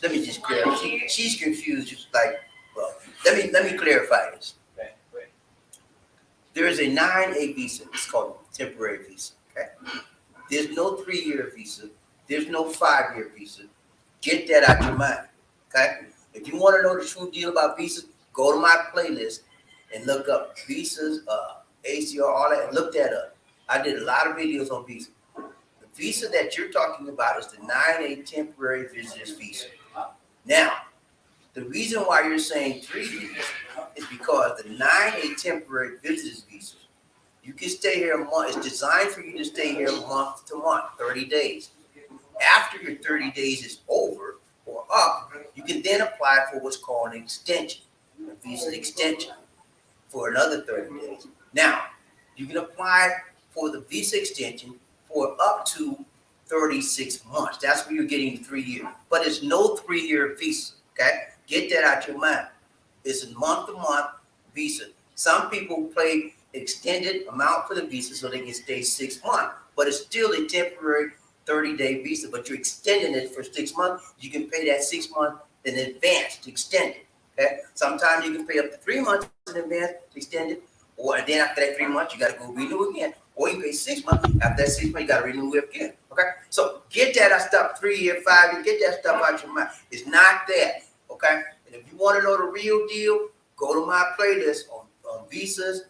let me just clarify. She's confused. Just like, well, let me clarify this. There is a 9A visa. It's called a temporary visa. Okay. There's no 3-year visa. There's no 5-year visa. Get that out your mind. Okay. If you want to know the true deal about visas, go to my playlist and look up visas, ACR, all that, and look that up. I did a lot of videos on visas. The visa that you're talking about is the 9A temporary visitors visa. Now, the reason why you're saying 3 years is because the 9A temporary visitors visa, you can stay here a month. It's designed for you to stay here month to month, 30 days. After your 30 days is over or up, you can then apply for what's called an extension, a visa extension for another 30 days. Now, you can apply for the visa extension for up to 36 months. That's where you're getting the 3 years. But it's no 3-year visa, okay? Get that out your mind. It's a month-to-month visa. Some people pay extended amount for the visa so they can stay 6 months, but it's still a temporary 30-day visa, but you're extending it for 6 months. You can pay that 6 months in advance to extend it, okay? Sometimes you can pay up to 3 months in advance to extend it, or then after that 3 months, you got to go renew again, or you pay 6 months. After that 6 months, you got to renew it again, okay? So get that stuff, 3 year, 5 year, get that stuff out your mind. It's not that, okay? And if you want to know the real deal, go to my playlist on visas,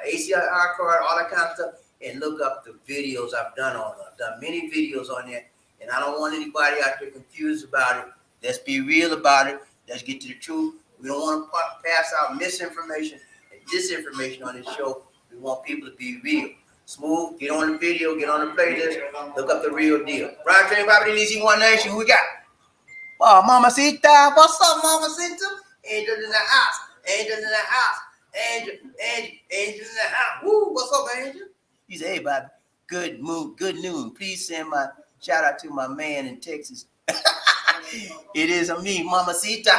ACR card, all that kind of stuff, and look up the videos I've done on it. I've done many videos on there, and I don't want anybody out there confused about it. Let's be real about it. Let's get to the truth. We don't want to pass out misinformation and disinformation on this show. We want people to be real. Smooth, get on the video, get on the playlist, look up the real deal. Ron Train, BobbieD, Lizzie, One Nation, who we got? Oh, Mamacita, what's up, Mamacita? Angel in the house, Angel in the house, Angel in the house. Woo, what's up, Angel? He said, hey, Bobby, good mood, good noon. Please send my shout out to my man in Texas. It is a me, Mamacita.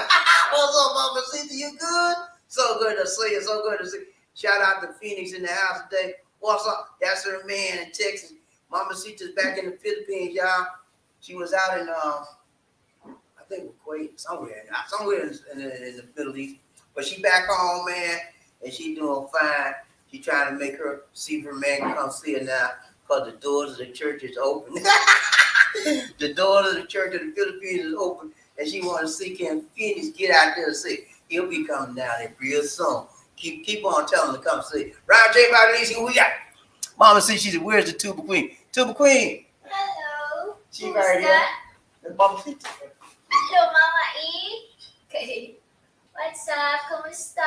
What's up, Mamacita? You good? So good to see you, so good to see you. Shout out to Phoenix in the house today. What's up? That's her man in Texas. Mamacita's back in the Philippines, y'all. She was out in, I think Kuwait, somewhere in the Middle East. But she back home, man, and she doing fine. She trying to make her see her man come see her now, because the doors of the church is open. The doors of the church of the Philippines is open, and she want to see Ken Phoenix get out there and see. He'll be coming down there real soon. Keep on telling him to come see. Round J. BobbieD, who we got? Mama said, she said, where's the tuba queen? Tuba queen. Hello. She Who's right here. that? That's Mama said. Hello, Mama E. Okay. What's up? Kumusta?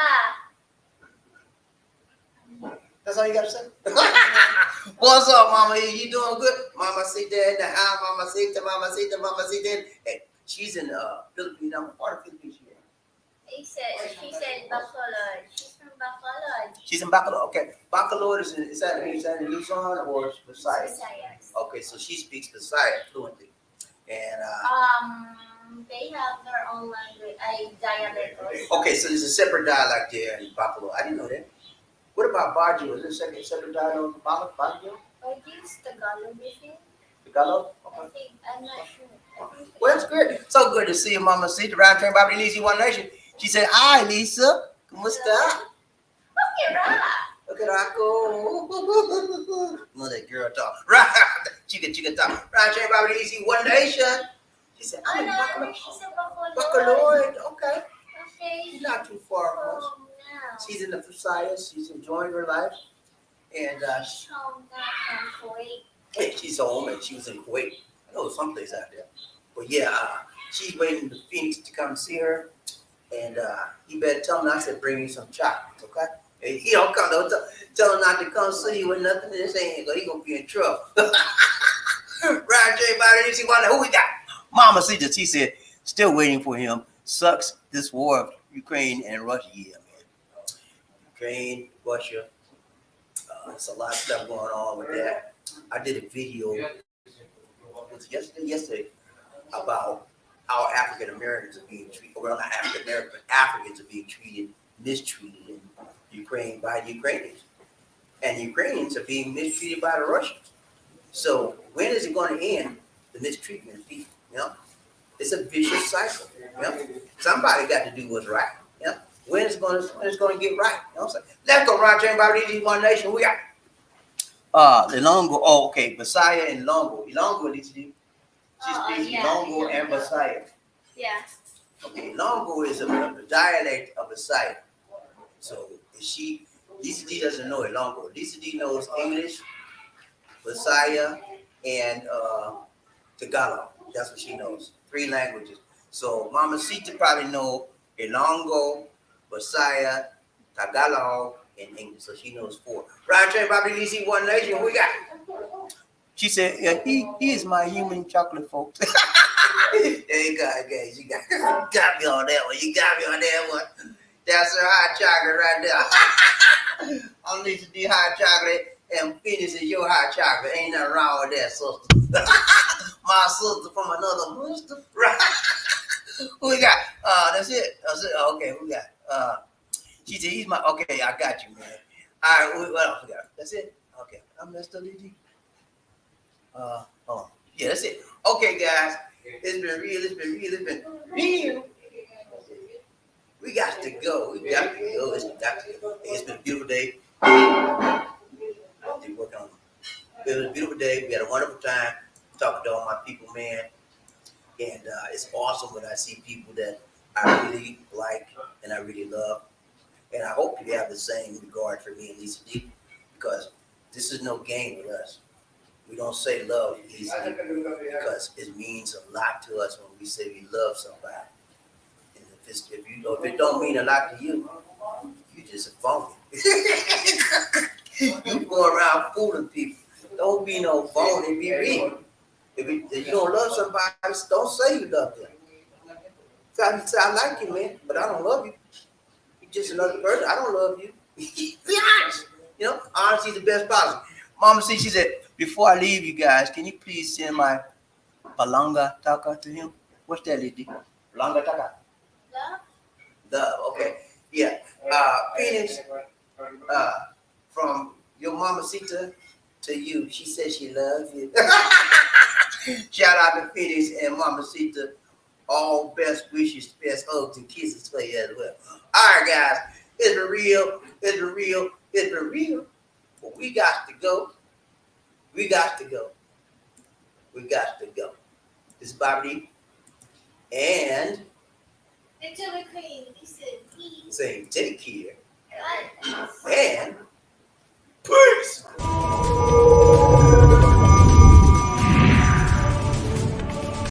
That's all you gotta say. What's up, Mama E? You doing good? Mama Sita in the house. Mama Sita, Mama Sita, Mama Sita. Hey, she's in Philippines. I'm part of Philippines. She said Bacolod. She's from Bacolod. She's in Bacolod. Okay, Bacolod is that in Luzon or Visayas? Visayas. Okay, so she speaks Visayas fluently, and They have their own language, dialect also. okay, so there's a separate dialect there in Bacolod. I didn't know that. What about Baguio? Is there a separate dialect in Baguio? I use Tagalog, I think. Tagalog? I Okay. think, I'm not sure. Well, that's good. So good to see you, Mama. See the Round Train, BobbieD, Lizzie, One Nation. She said, hi, Lisa. Kumusta? at Rock. Look at Rocco. Look at that girl talk. Right. Chica talk. Right, Jane Bobby Easy One Nation. She said, Oh, I'm in no, Bankrupt. she's a Buffalo. Buckaloid. Okay. Okay. She's not too far from us. Oh, no. She's in the Messiah. She's enjoying her life. And She's home back from Kuwait. hey, she's home and she was in Kuwait. I know someplace out there. But yeah, she's waiting for Phoenix to come see her. And he better tell him, I said, bring me some chocolates, okay? And he don't come, don't tell him not to come see you with nothing in his hand. He gonna be in trouble. Right, Jay Biden, you wonder who we got? Mama Caesar, she said, still waiting for him. Sucks this war of Ukraine and Russia. Yeah, man. Ukraine, Russia. There's a lot of stuff going on with that. I did a video yesterday about how African Americans are being treated, well, not African Americans, but Africans are being mistreated in Ukraine by the Ukrainians. And the Ukrainians are being mistreated by the Russians. So when is it going to end, the mistreatment of people? You know? It's a vicious cycle. You know? Somebody got to do what's right. You know? When it's going to get right? You know what I'm saying? Let's go, Ron James, BobbieD, One Nation. We got the Longo. Oh, okay. Messiah and Longo. Longo needs to do. She's speaking Yeah. Longo and Messiah. Yeah. Okay, Longo is a dialect of Messiah. So Lisa D doesn't know it Longo. Lisa D knows English, Messiah, and Tagalog. That's what she knows. 3 languages. So Mama Sita probably know Ilongo, Messiah, Tagalog, and English. So she knows 4. Right, Trey, BobbieD, One Nation. We got. She said, yeah, he is my human chocolate, folks. There you go, guys. You got me on that one. You got me on that one. That's her hot chocolate right there. I'm Lisa D hot chocolate, and Phoenix is your hot chocolate. Ain't nothing wrong with that, sister. My sister from another sister. Right. Who we got? That's it. Okay, who we got? She said, he's my, okay, I got you, man. All right, what else we got? That's it? Okay, I'm Mr. Lee. Oh, yeah, that's it. Okay, guys, it's been real. We got to go. It's been a beautiful day. It was a beautiful day. We had a wonderful time talking to all my people, man. And it's awesome when I see people that I really like and I really love. And I hope you have the same regard for me and Lisa D, because this is no game with us. We don't say love easily because it means a lot to us when we say we love somebody. And if it don't mean a lot to you, you just a phony. You go around fooling people. Don't be no phony, be real. If you don't love somebody, don't say you love them. So I like you, man, but I don't love you. You're just another person. I don't love you. Be honest. You know, honesty is the best policy. Mama C, she said, before I leave you guys, can you please send my Palanga Taka to him? What's that, lady? Palanga Taka? Okay. Yeah. Phoenix, from your Mama Sita to you, she said she loves you. Shout out to Phoenix and Mama Sita. All best wishes, best hugs and kisses for you as well. All right, guys. It's been real. But we got to go. This is BobbieD. And Until the Queen, he said, saying take care. God. And